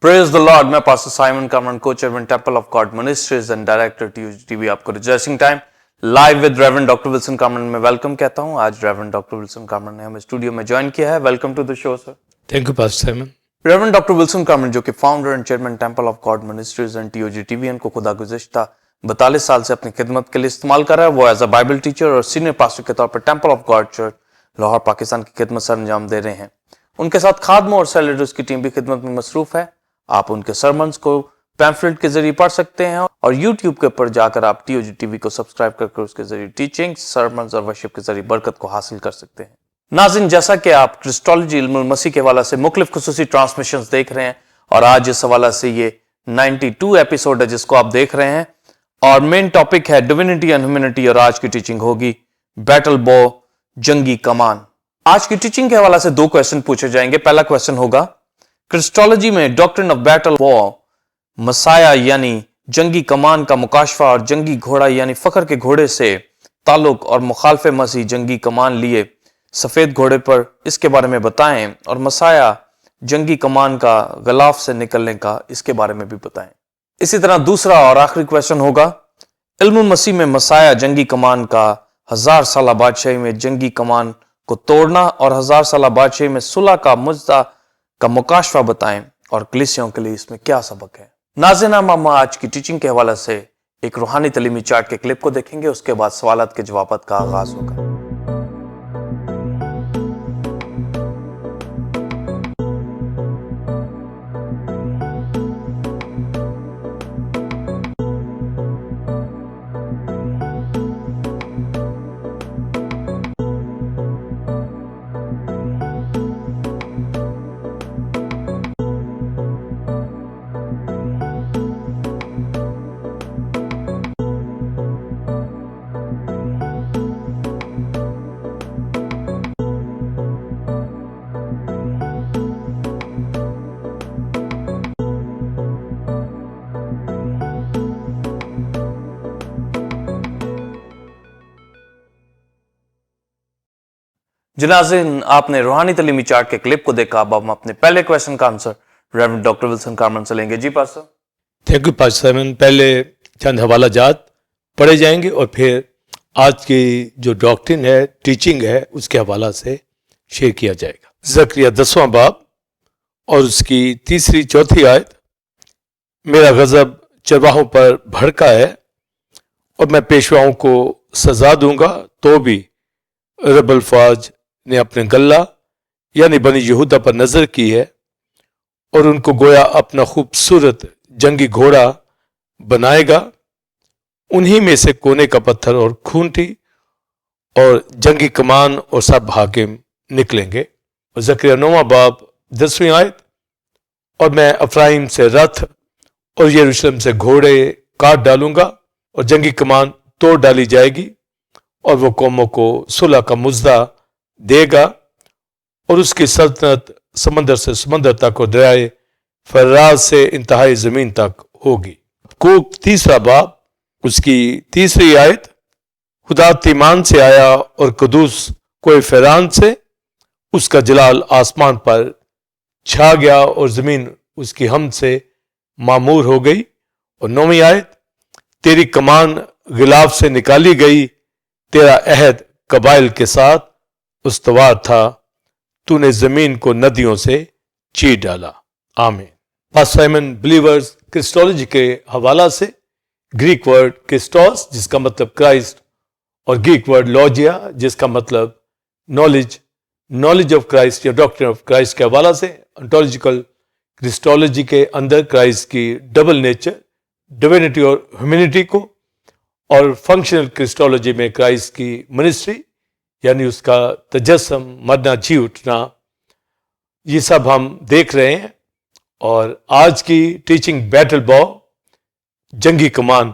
Praise the Lord. मैं pastor Simon Kamran, कोच एवं temple of God ministries and director TV आपको रिजर्सिंग time live with reverend doctor Wilson Kamran में वेलकम कहता हूं। आज रेवरेंड डॉक्टर विल्सन कामरन ने हमें स्टूडियो में ज्वाइन किया है। Welcome to the show sir. Thank you pastor Simon. Reverend doctor Wilson Kamran जो कि founder and chairman Temple of God ministries and TOG को खुदा गुज़िश्ता 42 साल से अपनी खिदमत के लिए इस्तेमाल कर रहा है। वो एज अ बाइबल टीचर और सीनियर पास्टर के तौर पर temple of God church Lahore Pakistan की खिदमत सर अंजाम दे रहे हैं। उनके साथ खादमों और सेल लीडर्स की टीम भी खिदमत में मसरूफ है। आप उनके सरमन्स को पैम्फलेट के जरिए पढ़ सकते हैं और YouTube के ऊपर जाकर आप TOG को सब्सक्राइब करके उसके जरिए टीचिंग, सरमन्स और वर्शिप के जरिए बरकत को हासिल कर सकते हैं। नाज़रीन, जैसा कि आप क्रिस्टोलॉजी इल्मुल मसीह के हवाले से मुख्तलिफ खुसूसी ट्रांसमिशंस देख रहे हैं और आज इस हवाले से ये 92 एपिसोड है जिसको आप देख रहे हैं और मेन टॉपिक है डिविनिटी एंड ह्यूमैनिटी और आज की टीचिंग होगी बैटल बो, जंगी कमान। आज की टीचिंग के हवाले से 2 क्वेश्चन पूछे जाएंगे। पहला क्वेश्चन होगा क्रिस्टोलॉजी में डॉक्ट्रिन ऑफ बैटल वॉर, मसाया यानी जंगी कमान का मुकाशफा और जंगी घोड़ा यानी फखर के घोड़े से ताल्लुक और मुखालफे मसीह जंगी कमान लिए सफेद घोड़े पर, इसके बारे में बताएं और मसाया जंगी कमान का गलाफ से निकलने का इसके बारे में भी बताएं। इसी तरह दूसरा और आखिरी क्वेश्चन होगा इल्मुल मसीह में मसाया जंगी कमान का 1000 साला बादशाही में जंगी कमान को तोड़ना और 1000 साला बादशाही में सुलह का मुज्जा का मुकाशफा बताएं और कलीसियों के लिए इसमें क्या सबक है। नाज़रीन, हम आज की टीचिंग के हवाले से एक रूहानी तलीमी चार्ट के क्लिप को देखेंगे। उसके बाद सवालात के जवाबात का आगाज होगा। नाज़रीन, आपने रूहानी तलीमी चार्ट के क्लिप को देखा। अब हम अपने पहले क्वेश्चन का answer reverend doctor Wilson Kamran से लेंगे। जी pastor. Thank you pastor Simon. पहले चंद हवाला जात पढ़े जाएंगे और फिर आज की जो डॉक्ट्रिन है, टीचिंग है, उसके हवाला से शेयर किया जाएगा। ज़करिया 10वां बाब और उसकी 3-4 आयत। मेरा गज़ब चरवाहों पर भड़का है और मैं पेशवाओं को सजा दूंगा, तो भी रब अल्फाज ने अपने गल्ला यानी बनी यहूदा पर नजर की है और उनको गोया अपना खूबसूरत जंगी घोड़ा बनाएगा। उन्हीं में से कोने का पत्थर और खूंटी और जंगी कमान और सब हाकिम निकलेंगे। ज़करिया 9वां बाब 10वीं आयत। और मैं अफराइम से रथ और यरूशलेम से घोड़े काट डालूंगा और जंगी कमान तोड़ डाली जाएगी और वो कौमों को सुलह का मुज्जा देगा और उसकी सल्तनत समंदर से समंदर तक और दरियाए फराज से इंतहाई जमीन तक होगी। हबक्कूक 3 बाब उसकी 3 आयत। खुदा तीमान से आया और कदूस कोई फैरान से, उसका जलाल आसमान पर छा गया और जमीन उसकी हमद से मामूर हो गई। और 9वीं आयत। तेरी कमान गिलाफ से निकाली गई, तेरा अहद कबाइल के साथ उस्तवार था, तूने जमीन को नदियों से चीर डाला। आमीन। पास्टर साइमन बिलीवर्स क्रिस्टोलॉजी के हवाला से ग्रीक वर्ड क्रिस्टोस जिसका मतलब क्राइस्ट और ग्रीक वर्ड लॉजिया जिसका मतलब नॉलेज ऑफ क्राइस्ट या डॉक्ट्रिन ऑफ क्राइस्ट के हवाला से ऑन्टोलॉजिकल क्रिस्टोलॉजी के अंदर क्राइस्ट की डबल नेचर, डिविनिटी और ह्यूमैनिटी को, और फंक्शनल क्रिस्टोलॉजी में क्राइस्ट की मिनिस्ट्री यानी उसका तजस्सम, मरना, जी उठना, ये सब हम देख रहे हैं। और आज की टीचिंग बैटल बॉ, जंगी कमान,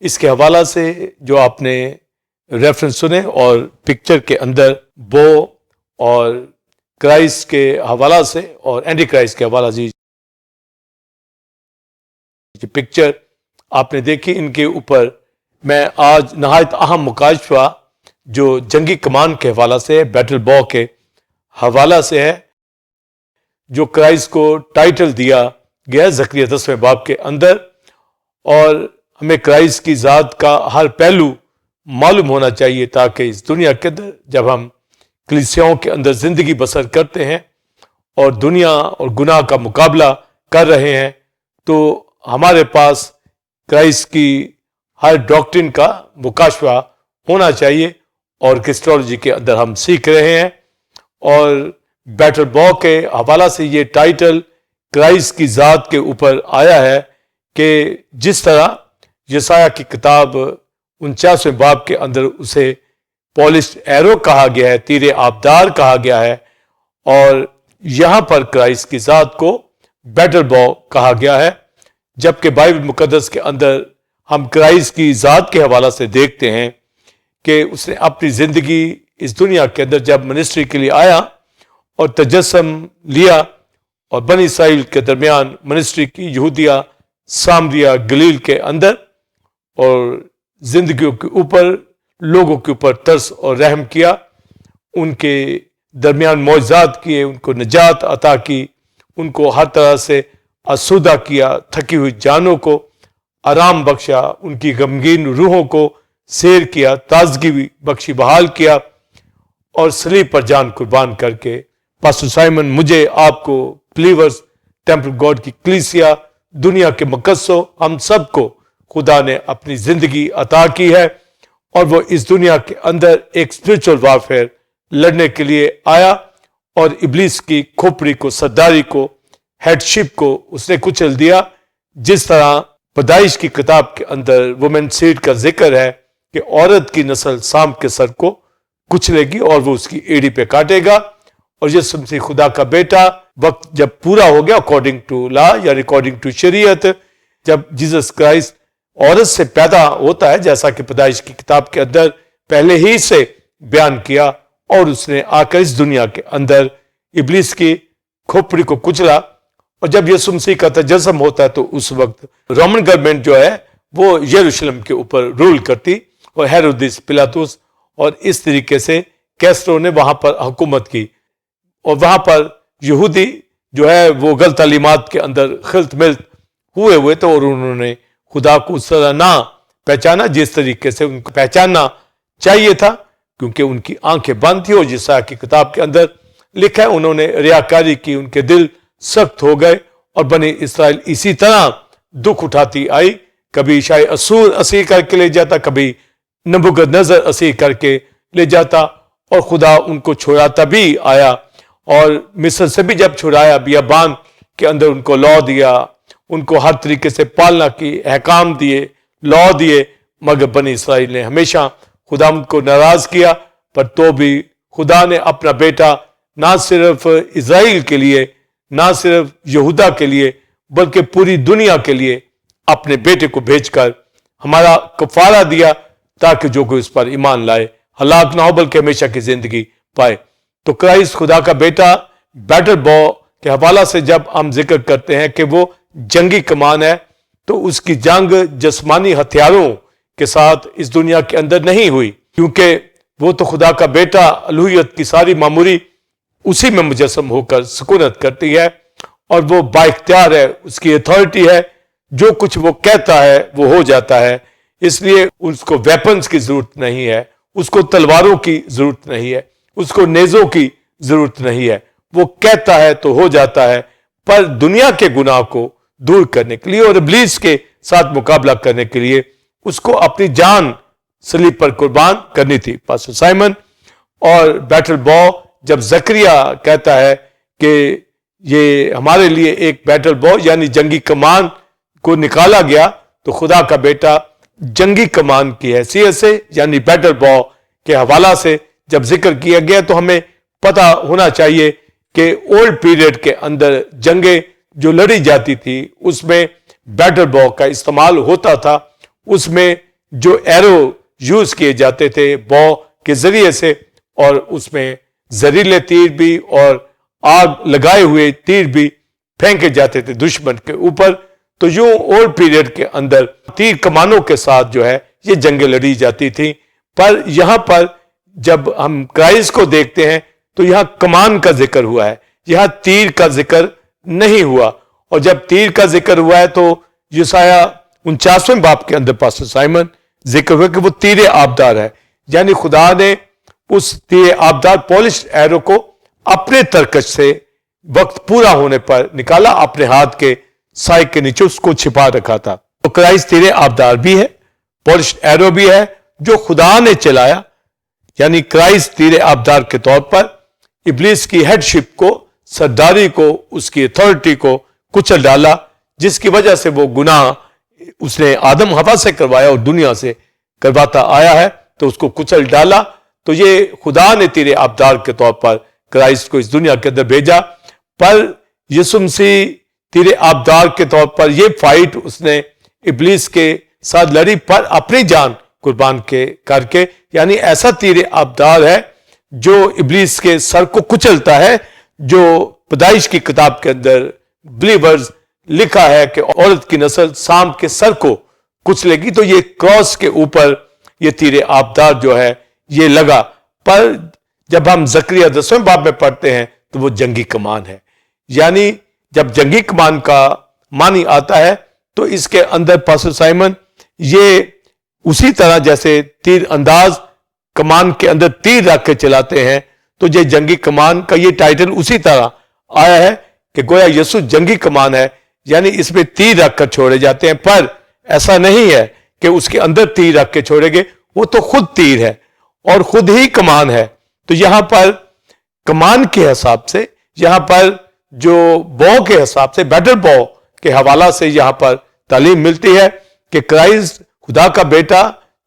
इसके हवाला से जो आपने रेफरेंस सुने और पिक्चर के अंदर बो और क्राइस्ट के हवाला से और एंटी क्राइस्ट के हवाला से पिक्चर आपने देखी, इनके ऊपर मैं आज नहायत अहम मुकाशफा जो जंगी कमान के हवाला से है, बैटल बॉ के हवाला से है, जो क्राइस्ट को टाइटल दिया गया ज़करिया 10वें बाब के अंदर, और हमें क्राइस्ट की ज़ात का हर पहलू मालूम होना चाहिए ताकि इस दुनिया के अंदर जब हम कलीसियाओं के अंदर ज़िंदगी बसर करते हैं और दुनिया और गुनाह का मुकाबला कर रहे हैं, तो हमारे पास क्राइस्ट की हर डॉक्ट्रिन का मुकाशवा होना चाहिए। और क्रिस्टोलॉजी के अंदर हम सीख रहे हैं, और बैटल बॉ के हवाला से ये टाइटल क्राइस्ट की ज़ात के ऊपर आया है कि जिस तरह यसाया की किताब 49वें बाब के अंदर उसे पॉलिश्ड एरो कहा गया है, तीरे आबदार कहा गया है, और यहाँ पर क्राइस्ट की ज़ात को बैटल बॉ कहा गया है। जबकि बाइबल मुकद्दस के अंदर हम क्राइस्ट की ज़ात के हवाला से देखते हैं कि उसने अपनी ज़िंदगी इस दुनिया के अंदर जब मिनिस्ट्री के लिए आया और तजस्सम लिया और बनी इसराइल के दरमियान मिनिस्ट्री की, यहूदिया, सामरिया, गलील के अंदर, और ज़िंदगियों के ऊपर, लोगों के ऊपर तरस और रहम किया, उनके दरमियान मौजज़ात किए, उनको निजात अता की, उनको हर तरह से आसूदा किया, थकी हुई जानों को आराम बख्शा, उनकी गमगीन रूहों को सैर किया, ताजगी बख्शी, बहाल किया, और सलीब पर जान कुर्बान करके पास्टर साइमन, मुझे, आपको, बिलीवर्स, टेम्पल गॉड की कलीसिया, दुनिया के मुकद्दसों, हम सबको खुदा ने अपनी जिंदगी अता की है, और वो इस दुनिया के अंदर एक स्पिरिचुअल वारफेयर लड़ने के लिए आया, और इब्लीस की खोपड़ी को, सरदारी को, हेडशिप को उसने कुचल दिया। जिस तरह पैदाइश की किताब के अंदर वुमेन सीड का जिक्र है कि औरत की नस्ल शाम के सर को कुचलेगी और वो उसकी एड़ी पे काटेगा, और यीशु मसीह खुदा का बेटा वक्त जब पूरा हो गया अकॉर्डिंग टू लॉ या अकॉर्डिंग टू शरीयत, जब जीसस क्राइस्ट औरत से पैदा होता है, जैसा कि पैदाइश की किताब के अंदर पहले ही से बयान किया, और उसने आकर इस दुनिया के अंदर इब्लीस की खोपड़ी को कुचला, और जब यीशु मसीह का तजस्सुम होता है तो उस वक्त रोमन गवर्नमेंट जो है वो यरूशलेम के ऊपर रूल करती, और हेरोदिस, पिलातुस, और इस तरीके से कैसरो ने वहां पर हुकूमत की, और वहां पर यहूदी जो है वो गलत तालीमात के अंदर खिल्त मिल्त हुए थे, और उन्होंने खुदा को उस तरह ना पहचाना जिस तरीके से उनको पहचानना चाहिए था, क्योंकि उनकी आंखें बंद थी, और जिसा की किताब के अंदर लिखा है उन्होंने रियाकारी की, उनके दिल सख्त हो गए, और बनी इसराइल इसी तरह दुख उठाती आई, कभी शायद असूर असीर करके ले जाता, कभी नबूकदनेस्सर असीर करके ले जाता, और खुदा उनको छुड़ाता भी आया, और मिस्र से भी जब छुड़ाया, बियाबान के अंदर उनको लॉ दिया, उनको हर तरीके से पालना की अहकाम दिए, लॉ दिए, मगर बनी इसराइल ने हमेशा खुदा को नाराज किया। पर तो भी खुदा ने अपना बेटा ना सिर्फ इज़राइल के लिए, ना सिर्फ यहूदा के लिए, बल्कि पूरी दुनिया के लिए अपने बेटे को भेजकर हमारा कफारा दिया, ताकि जो कोई उस पर ईमान लाए हलाक ना हो बल्कि हमेशा की जिंदगी पाए। तो क्राइस्ट खुदा का बेटा बैटल बॉ के हवाला से जब हम जिक्र करते हैं कि वो जंगी कमान है, तो उसकी जंग जिस्मानी हथियारों के साथ इस दुनिया के अंदर नहीं हुई, क्योंकि वो तो खुदा का बेटा अलूहियत की सारी मामूरी उसी में मुजस्सम होकर सुकूनत करती है, और वो बाइख्तियार है, उसकी अथॉरिटी है, जो कुछ वो कहता है वो हो जाता है। इसलिए उसको वेपन्स की जरूरत नहीं है, उसको तलवारों की जरूरत नहीं है, उसको नेजों की जरूरत नहीं है, वो कहता है तो हो जाता है। पर दुनिया के गुनाह को दूर करने के लिए और इब्लीस के साथ मुकाबला करने के लिए उसको अपनी जान सलीब पर कुर्बान करनी थी। पास्टर साइमन और बैटल बॉ जब जकरिया कहता है कि ये हमारे लिए एक बैटल बॉ यानी जंगी कमान को निकाला गया, तो खुदा का बेटा जंगी कमान की हैसियत से यानी बैटल बॉ के हवाला से जब जिक्र किया गया, तो हमें पता होना चाहिए कि ओल्ड पीरियड के अंदर जंगें जो लड़ी जाती थी उसमें बैटल बॉ का इस्तेमाल होता था। उसमें जो एरो यूज किए जाते थे बॉ के जरिए से, और उसमें जहरीले तीर भी और आग लगाए हुए तीर भी फेंके जाते थे दुश्मन के ऊपर। तो यूं ओल्ड पीरियड के अंदर तीर कमानों के साथ जो है ये जंगें लड़ी जाती थी। पर यहां पर जब हम क्राइस्ट को देखते हैं तो यहां कमान का जिक्र हुआ है, यहां तीर का जिक्र नहीं हुआ। और जब तीर का जिक्र हुआ है तो यशाया 49वें बाब के अंदर पास्टर साइमन जिक्र हुआ कि वो तीर आबदार है, यानी खुदा ने उस तीर आबदार पॉलिश एरो को अपने तरकश से वक्त पूरा होने पर निकाला, अपने हाथ के साए के नीचे उसको छिपा रखा था। तो क्राइस्ट तीर आबदार भी है, पॉलिश एरो भी है जो खुदा ने चलाया, यानी क्राइस्ट तीर आबदार के तौर पर इब्लीस की हेडशिप को, सरदारी को, उसकी अथॉरिटी को कुचल डाला, जिसकी वजह से वो गुनाह उसने आदम हवा से करवाया और दुनिया से करवाता आया है, तो उसको कुचल डाला। तो ये खुदा ने तीर आबदार के तौर पर क्राइस्ट को इस दुनिया के अंदर भेजा। पर यीशु मसीह तीर आबदार के तौर पर ये फाइट उसने इब्लीस के साथ लड़ी, पर अपनी जान कुर्बान के करके, यानी ऐसा तीर आबदार है जो इब्लीस के सर को कुचलता है, जो पैदाइश की किताब के अंदर बिलीवर्स लिखा है कि औरत की नस्ल सांप के सर को कुचलेगी। तो ये क्रॉस के ऊपर ये तीर आबदार जो है ये लगा। पर जब हम जकरिया 10वें बाब में पढ़ते हैं तो वो जंगी कमान है, यानी जब जंगी कमान का मानी आता है तो इसके अंदर पास्टर साइमन ये उसी तरह जैसे तीर अंदाज कमान के अंदर तीर रख के चलाते हैं, तो ये जंगी कमान का ये टाइटल उसी तरह आया है कि गोया यीशु जंगी कमान है, यानी इसमें तीर रख कर छोड़े जाते हैं। पर ऐसा नहीं है कि उसके अंदर तीर रख के छोड़ेंगे, वो तो खुद तीर है और खुद ही कमान है। तो यहां पर कमान के हिसाब से, यहां पर जो बॉ के हिसाब से, बैटल बॉ के हवाला से यहां पर तालीम मिलती है कि क्राइस्ट खुदा का बेटा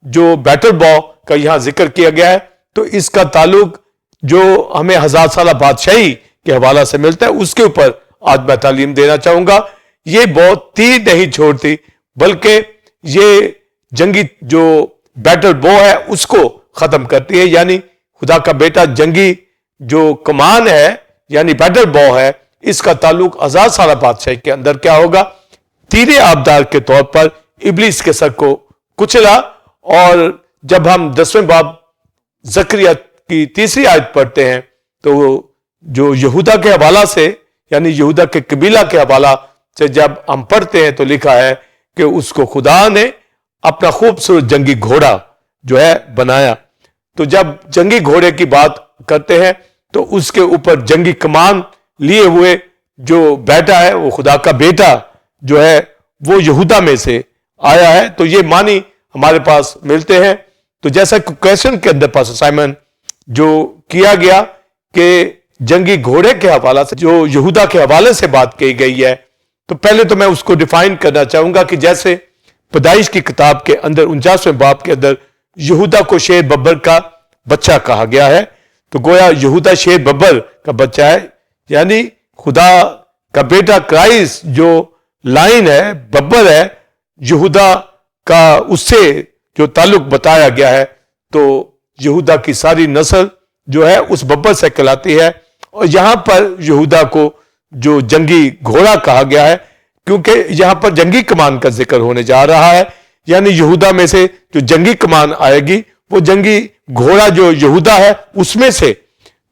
जो बैटल बॉ का यहां जिक्र किया गया है, तो इसका ताल्लुक जो हमें 1000 साल बादशाही के हवाला से मिलता है, उसके ऊपर आज मैं तालीम देना चाहूंगा। ये बॉ तीर नहीं छोड़ती, बल्कि ये जंगी जो बैटल बॉ है उसको खत्म करती है, यानी खुदा का बेटा जंगी जो कमान है यानी बैटल बॉ है, इसका ताल्लुक 1000 साल बादशाही के अंदर क्या होगा, तीर आबदार के तौर पर इब्लीस के सर को कुचला। और जब हम 10वें बाब जकरिया की 3री आयत पढ़ते हैं तो जो यहूदा के हवाला से, यानी यहूदा के कबीला के हवाला से जब हम पढ़ते हैं तो लिखा है कि उसको खुदा ने अपना खूबसूरत जंगी घोड़ा जो है बनाया। तो जब जंगी घोड़े की बात करते हैं तो उसके ऊपर जंगी कमान लिए हुए जो बैठा है वो खुदा का बेटा जो है वो यहूदा में से आया है। तो ये मानी हमारे पास मिलते हैं। तो जैसा क्वेश्चन के अंदर पास्टर साइमन जो किया गया कि जंगी घोड़े के हवाला से जो यहूदा के हवाले से बात की गई है, तो पहले तो मैं उसको डिफाइन करना चाहूंगा कि जैसे पैदाइश की किताब के अंदर 49वें बाब के अंदर यहूदा को शेर बब्बर का बच्चा कहा गया है, तो गोया यहूदा शेर बब्बर का बच्चा है, यानी खुदा का बेटा क्राइस्ट जो लाइन है, बब्बर है यहूदा का, उससे जो ताल्लुक बताया गया है। तो यहूदा की सारी नस्ल जो है उस बब्बर से कहलाती है। और यहां पर यहूदा को जो जंगी घोड़ा कहा गया है, क्योंकि यहां पर जंगी कमान का जिक्र होने जा रहा है, यानी यहूदा में से जो जंगी कमान आएगी वो जंगी घोड़ा जो यहूदा है उसमें से।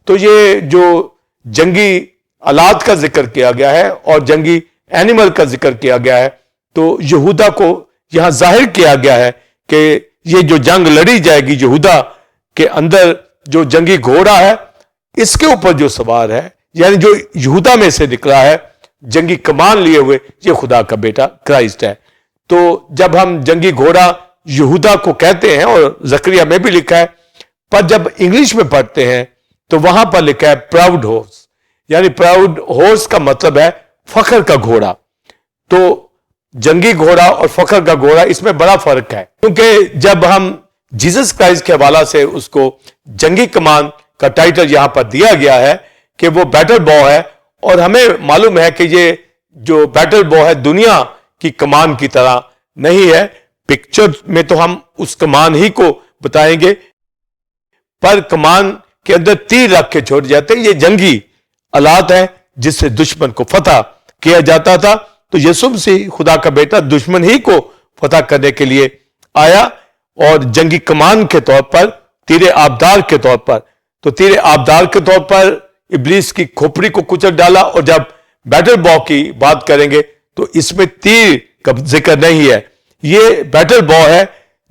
तो ये जो जंगी आलात का जिक्र किया गया है और जंगी एनिमल का जिक्र किया गया है, तो यहूदा को यहां जाहिर किया गया है कि ये जो जंग लड़ी जाएगी यहूदा के अंदर, जो जंगी घोड़ा है इसके ऊपर जो सवार है, यानी जो यहूदा में से निकला है जंगी कमान लिए हुए, ये खुदा का बेटा क्राइस्ट है। तो जब हम जंगी घोड़ा यहूदा को कहते हैं, और जकरिया में भी लिखा है, पर जब इंग्लिश में पढ़ते हैं तो वहां पर लिखा है प्राउड हॉर्स, यानी प्राउड हॉर्स का मतलब है फखर का घोड़ा। तो जंगी घोड़ा और फखर का घोड़ा इसमें बड़ा फर्क है, क्योंकि जब हम जीसस क्राइस्ट के हवाला से उसको जंगी कमान का टाइटल यहां पर दिया गया है कि वो बैटल बॉ है, और हमें मालूम है कि ये जो बैटल बॉ है दुनिया की कमान की तरह नहीं है। पिक्चर में तो हम उस कमान ही को बताएंगे, पर कमान के अंदर तीर रख के छोड़ जाते हैं। ये जंगी आलात है जिससे दुश्मन को फतह किया जाता था। तो यीशु मसीह खुदा का बेटा दुश्मन ही को फतह करने के लिए आया, और जंगी कमान के तौर पर, तीर आबदार के तौर पर। तो तीर आबदार के तौर पर इब्लीस की खोपड़ी को कुचल डाला। और जब बैटल बॉ की बात करेंगे तो इसमें तीर का जिक्र नहीं है, ये बैटल बॉ है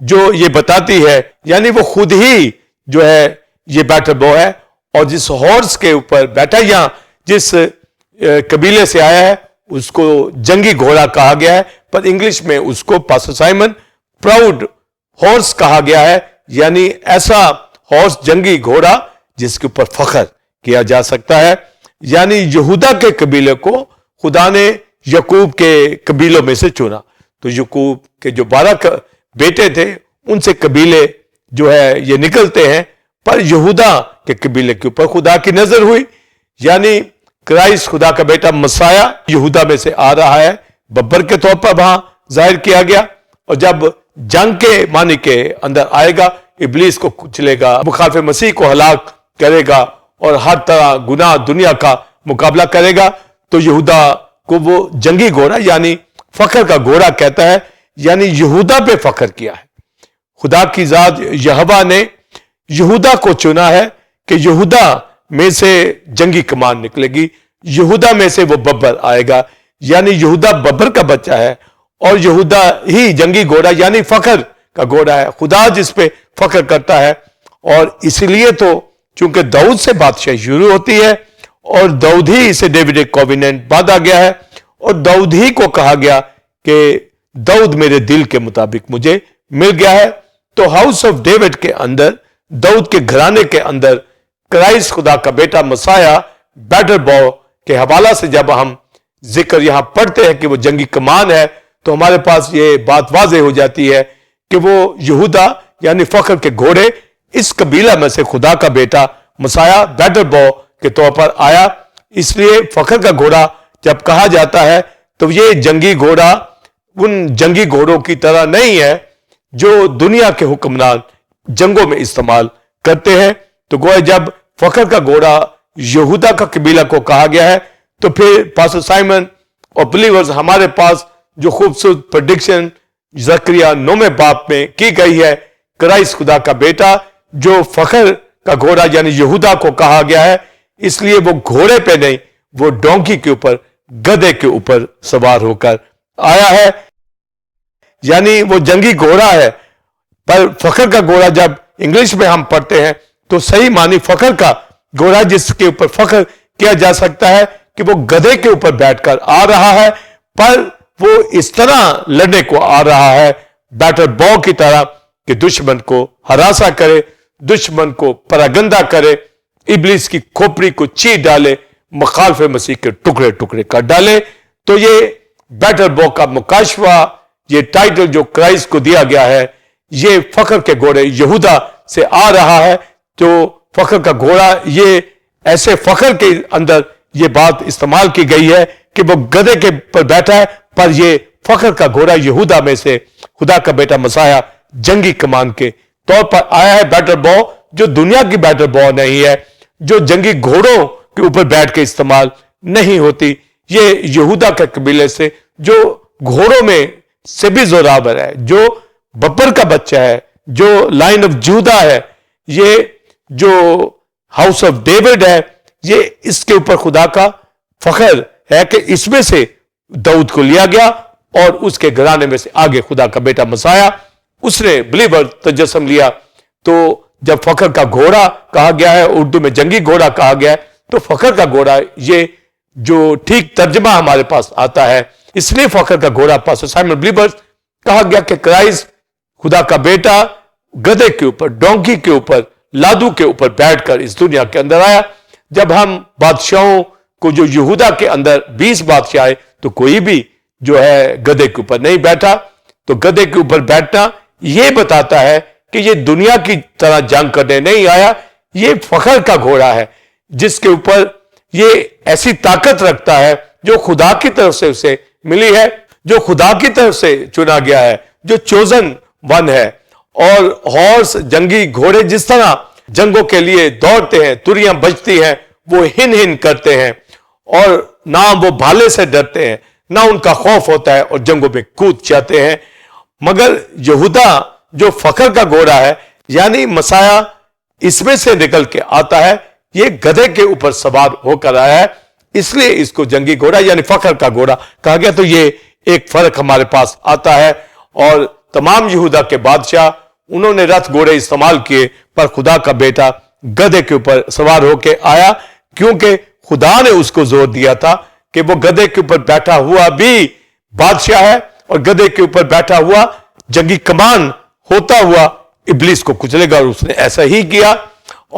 जो ये बताती है, यानी वो खुद ही जो है ये बैटल बॉ है। और जिस हॉर्स के ऊपर बैठा या जिस कबीले से आया है उसको जंगी घोड़ा कहा गया है, पर इंग्लिश में उसको पास्टर साइमन प्राउड हॉर्स कहा गया है, यानी ऐसा हॉर्स जंगी घोड़ा जिसके ऊपर फख्र किया जा सकता है। यानी यहूदा के कबीले को खुदा ने यकूब के कबीलों में से चुना। तो यकूब के जो 12 बेटे थे उनसे कबीले जो है ये निकलते हैं, पर यहूदा के कबीले के ऊपर खुदा की नजर हुई, यानी क्राइस्ट खुदा का बेटा मसाया यहूदा में से आ रहा है, बब्बर के तौर पर वहां जाहिर किया गया। और जब जंग के मानी के अंदर आएगा, इब्लीस को कुचलेगा, मुखालिफ मसीह को हलाक करेगा और हर तरह गुनाह दुनिया का मुकाबला करेगा। तो यहूदा को वो जंगी घोड़ा यानी फख्र का घोड़ा कहता है, यानी यहूदा पे फख्र किया है। खुदा की जात यहोवा ने यहूदा को चुना है कि यहूदा में से जंगी कमान निकलेगी, यहूदा में से वो बब्बर आएगा, यानी यहूदा बब्बर का बच्चा है और यहूदा ही जंगी घोड़ा यानी फख्र का घोड़ा है। खुदा जिस पे फख्र करता है। और इसलिए तो चूंकि दाऊद से बादशाही शुरू होती है और दाऊद ही से डेविडिक कोवेनेंट बांधा गया है और दाऊद ही को कहा गया कि दाऊद मेरे दिल के मुताबिक मुझे मिल गया है। तो हाउस ऑफ डेविड के अंदर, दाऊद के घराने के अंदर क्राइस्ट खुदा का बेटा मसाया बैटल बॉ के हवाला से जब हम जिक्र यहां पढ़ते हैं कि वो जंगी कमान है, तो हमारे पास ये बात वाज़ेह हो जाती है कि वो यहूदा यानी फख्र के घोड़े, इस कबीला में से खुदा का बेटा मसाया बैटल बॉ के तौर पर आया। इसलिए फख्र का घोड़ा जब कहा जाता है तो ये जंगी घोड़ा उन जंगी घोड़ों की तरह नहीं है जो दुनिया के हुक्मरान जंगों में इस्तेमाल करते हैं। तो गोया जब फख्र का घोड़ा यहूदा का कबीला को कहा गया है, तो फिर पास्टर साइमन और बिलीवर्स हमारे पास जो खूबसूरत प्रेडिक्शन जकरिया 9वें बाब में की गई है, क्राइस्ट खुदा का बेटा जो फख्र का घोड़ा यानी यहूदा को कहा गया है, इसलिए वो घोड़े पे नहीं, वो डोंकी के ऊपर, गधे के ऊपर सवार होकर आया है, यानी वो जंगी घोड़ा है। पर फख्र का घोड़ा जब इंग्लिश में हम पढ़ते हैं तो सही मानी फख्र का घोड़ा जिसके ऊपर फख्र किया जा सकता है कि वो गधे के ऊपर बैठकर आ रहा है, पर वो इस तरह लड़ने को आ रहा है बैटल बॉ की तरह कि दुश्मन को हरासा करे, दुश्मन को परागंदा करे, इब्लीस की खोपड़ी को चीर डाले, मुखालिफ मसीह के टुकड़े टुकड़े कर डाले। तो ये बैटल बॉ का मुकाशवा, ये टाइटल जो क्राइस्ट को दिया गया है, ये फख्र के घोड़े यहूदा से आ रहा है। तो फख्र का घोड़ा, ये ऐसे फख्र के अंदर ये बात इस्तेमाल की गई है कि वो गधे के पर बैठा है, पर ये फख्र का घोड़ा यहूदा में से खुदा का बेटा मसाया जंगी कमान के तौर पर आया है। बैटल बॉ जो दुनिया की बैटल बॉ नहीं है, जो जंगी घोड़ों के ऊपर बैठ के इस्तेमाल नहीं होती, ये यहूदा के कबीले से जो घोड़ों में से भी जोरावर है, जो बब्बर का बच्चा है, जो लाइन ऑफ जूदा है, ये जो हाउस ऑफ डेविड है, ये इसके ऊपर खुदा का फख्र है कि इसमें से दाऊद को लिया गया और उसके घराने में से आगे खुदा का बेटा मसाया, उसने बिलीवर तजस्सुम लिया। तो जब फख्र का घोड़ा कहा गया है, उर्दू में जंगी घोड़ा कहा गया है, तो फख्र का घोड़ा ये जो ठीक तर्जमा हमारे पास आता है, इसलिए फख्र का घोड़ा पास्टर साइमन बिलीवर्स कहा गया कि क्राइस्ट खुदा का बेटा गधे के ऊपर, डोंकी के ऊपर, लादू के ऊपर बैठकर इस दुनिया के अंदर आया। जब हम बादशाहों को, जो यहूदा के अंदर 20 बादशाह आए, तो कोई भी जो है गधे के ऊपर नहीं बैठा। तो गधे के ऊपर बैठना यह बताता है कि ये दुनिया की तरह जंग करने नहीं आया, ये फख्र का घोड़ा है जिसके ऊपर ये ऐसी ताकत रखता है जो खुदा की तरफ से उसे मिली है, जो खुदा की तरफ से चुना गया है, जो चोजन वन है। और हॉर्स जंगी घोड़े जिस तरह जंगों के लिए दौड़ते हैं, तुरियां बजती हैं, वो हिन हिन करते हैं और ना वो भाले से डरते हैं, ना उनका खौफ होता है और जंगों में कूद जाते हैं। मगर यहूदा जो फख्र का घोड़ा है यानी मसाया, इसमें से निकल के आता है یہ گدھے کے اوپر سوار ہو کر آیا ہے، اس لیے اس کو جنگی گھوڑا یعنی فخر کا گھوڑا کہا گیا۔ تو یہ ایک فرق ہمارے پاس آتا ہے، اور تمام یہودا کے بادشاہ انہوں نے رتھ گھوڑے استعمال کیے، پر خدا کا بیٹا گدھے کے اوپر سوار ہو کے آیا، کیونکہ خدا نے اس کو زور دیا تھا کہ وہ گدھے کے اوپر بیٹھا ہوا بھی بادشاہ ہے، اور گدھے کے اوپر بیٹھا ہوا جنگی کمان ہوتا ہوا ابلیس کو کچلے گا، اور اس نے ایسا ہی کیا۔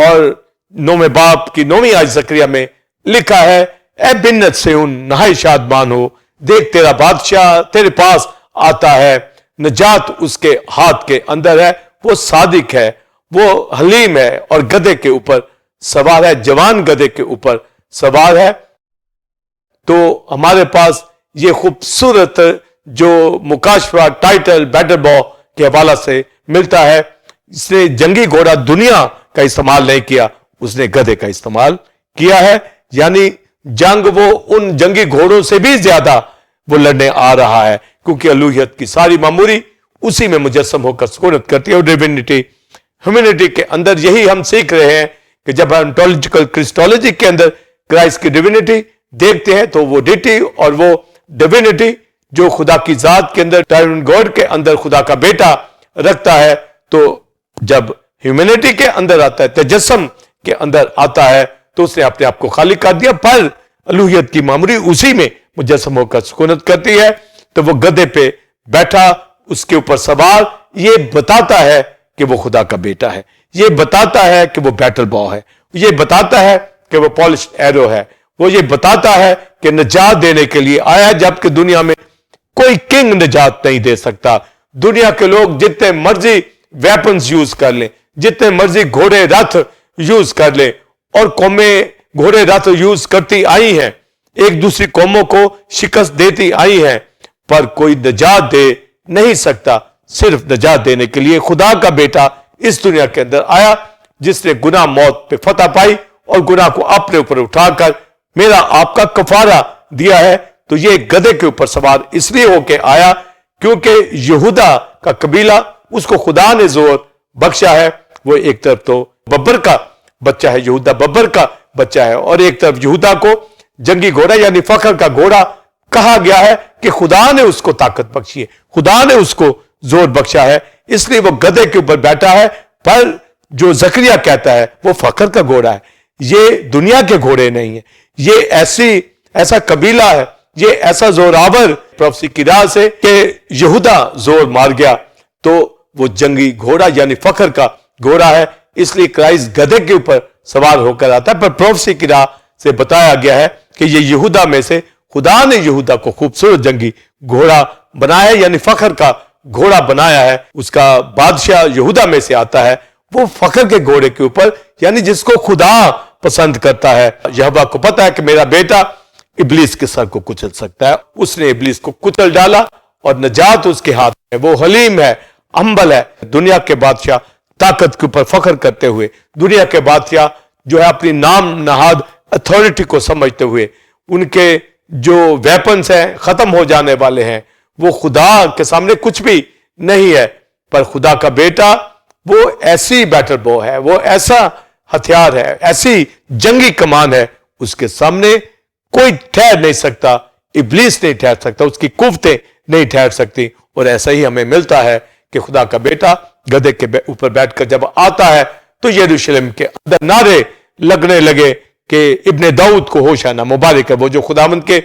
اور 9 باب کی 9 آیت زکریا میں لکھا ہے، اے بنت سے ان نہائی شادمان ہو، دیکھ تیرا بادشاہ تیرے پاس آتا ہے، نجات اس کے ہاتھ کے اندر ہے، وہ صادق ہے، وہ حلیم ہے، اور گدھے کے اوپر سوار ہے، جوان گدھے کے اوپر سوار ہے۔ تو ہمارے پاس یہ خوبصورت جو مکاشفہ ٹائٹل بیٹر بو کے حوالہ سے ملتا ہے، اس نے جنگی گھوڑا دنیا کا استعمال نہیں کیا، اس نے گدھے کا استعمال کیا ہے، یعنی جنگ وہ ان جنگی گھوڑوں سے بھی زیادہ وہ لڑنے آ رہا ہے، کیونکہ الوہیت کی ساری معموری اسی میں مجسم ہو کر سکونت کرتی ہے۔ اور ڈیوینٹی ہیومینٹی کے اندر یہی ہم سیکھ رہے ہیں کہ جب ہم انٹولیجیکل کرسٹولوجی کے اندر کرائسٹ کی ڈیوینٹی دیکھتے ہیں تو وہ ڈیٹی اور وہ ڈیوینٹی جو خدا کی ذات کے اندر ٹائرن گاڈ کے اندر خدا کا بیٹا رکھتا ہے، تو جب ہیومینٹی کے اندر آتا ہے، تجسم کے اندر آتا ہے، تو اس نے اپنے آپ کو خالی کر دیا، پر الوہیت کی معموری اسی میں مجسم ہو کر سکونت کرتی ہے۔ تو وہ گدھے پہ بیٹھا، اس کے اوپر سوار، یہ بتاتا ہے کہ وہ خدا کا بیٹا ہے، یہ بتاتا ہے کہ وہ بیٹل بو ہے، یہ بتاتا ہے کہ وہ پالشڈ ایرو ہے، وہ یہ بتاتا ہے کہ نجات دینے کے لیے آیا ہے، جبکہ دنیا میں کوئی کنگ نجات نہیں دے سکتا۔ دنیا کے لوگ جتنے مرضی ویپنز یوز کر لیں، جتنے مرضی گھوڑے رتھ یوز کر لیں، اور قومیں گھوڑے رتھ یوز کرتی آئی ہیں، ایک دوسری قوموں کو شکست دیتی آئی ہیں، پر کوئی نجات دے نہیں سکتا۔ صرف نجات دینے کے لیے خدا کا بیٹا اس دنیا کے اندر آیا، جس نے گناہ موت پہ فتح پائی اور گناہ کو اپنے اوپر اٹھا کر میرا آپ کا کفارہ دیا ہے۔ تو یہ گدھے کے اوپر سوار اس لیے ہو کے آیا کیونکہ یہودا کا قبیلہ، اس کو خدا نے زور بخشا ہے، وہ ایک طرف تو ببر کا بچہ ہے، یہودا ببر کا بچہ ہے، اور ایک طرف یہودا کو جنگی گھوڑا یعنی فخر کا گھوڑا کہا گیا ہے کہ خدا نے اس کو طاقت بخشی ہے، خدا نے اس کو زور بخشا ہے، اس لیے وہ گدھے کے اوپر بیٹھا ہے۔ پر جو زکریا کہتا ہے وہ فخر کا گھوڑا ہے، یہ دنیا کے گھوڑے نہیں ہیں، یہ ایسا قبیلہ ہے، یہ ایسا زوراور پروفیسی کی راہ سے کہ یہودا زور مار گیا، تو وہ جنگی گھوڑا یعنی فخر کا گھوڑا ہے، اس لیے کرائسٹ گدھے کے اوپر سوار ہو کر آتا ہے۔ پر پروفیسی کی راہ سے بتایا گیا ہے کہ یہ یہودا میں سے خدا نے یہودا کو خوبصورت جنگی گھوڑا بنایا ہے، یعنی فخر کا گھوڑا بنایا ہے، اس کا بادشاہ یہودا میں سے آتا ہے، وہ فخر کے گھوڑے کے اوپر، یعنی جس کو خدا پسند کرتا ہے۔ یہوہ کو پتا ہے کہ میرا بیٹا ابلیس کے سر کو کچل سکتا ہے، اس نے ابلیس کو کچل ڈالا اور نجات اس کے ہاتھ میں، وہ حلیم ہے، ہمبل ہے۔ دنیا کے بادشاہ طاقت کے اوپر فخر کرتے ہوئے، دنیا کے بادشاہ جو ہے اپنی نام نہاد اتھارٹی کو سمجھتے ہوئے، ان کے جو ویپنز ہیں ختم ہو جانے والے ہیں، وہ خدا کے سامنے کچھ بھی نہیں ہے۔ پر خدا کا بیٹا وہ ایسی بیٹل بو ہے، وہ ایسا ہتھیار ہے، ایسی جنگی کمان ہے، اس کے سامنے کوئی ٹھہر نہیں سکتا، ابلیس نہیں ٹھہر سکتا، اس کی قوتیں نہیں ٹھہر سکتی۔ اور ایسا ہی ہمیں ملتا ہے کہ خدا کا بیٹا گدھے کے اوپر بیٹھ کر جب آتا ہے تو یروشلم کے اندر نعرے لگنے لگے کہ ابن داؤد کو ہوشیانہ، مبارک ہے وہ جو خداوند کے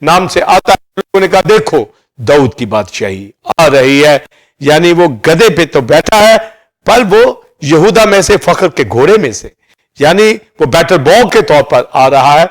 نام سے آتا ہے۔ لوگوں نے کہا دیکھو داؤد کی بادشاہی آ رہی ہے، یعنی وہ گدھے پہ تو بیٹھا ہے، پر وہ یہودا میں سے فخر کے گھوڑے میں سے، یعنی وہ بیٹل بو کے طور پر آ رہا ہے۔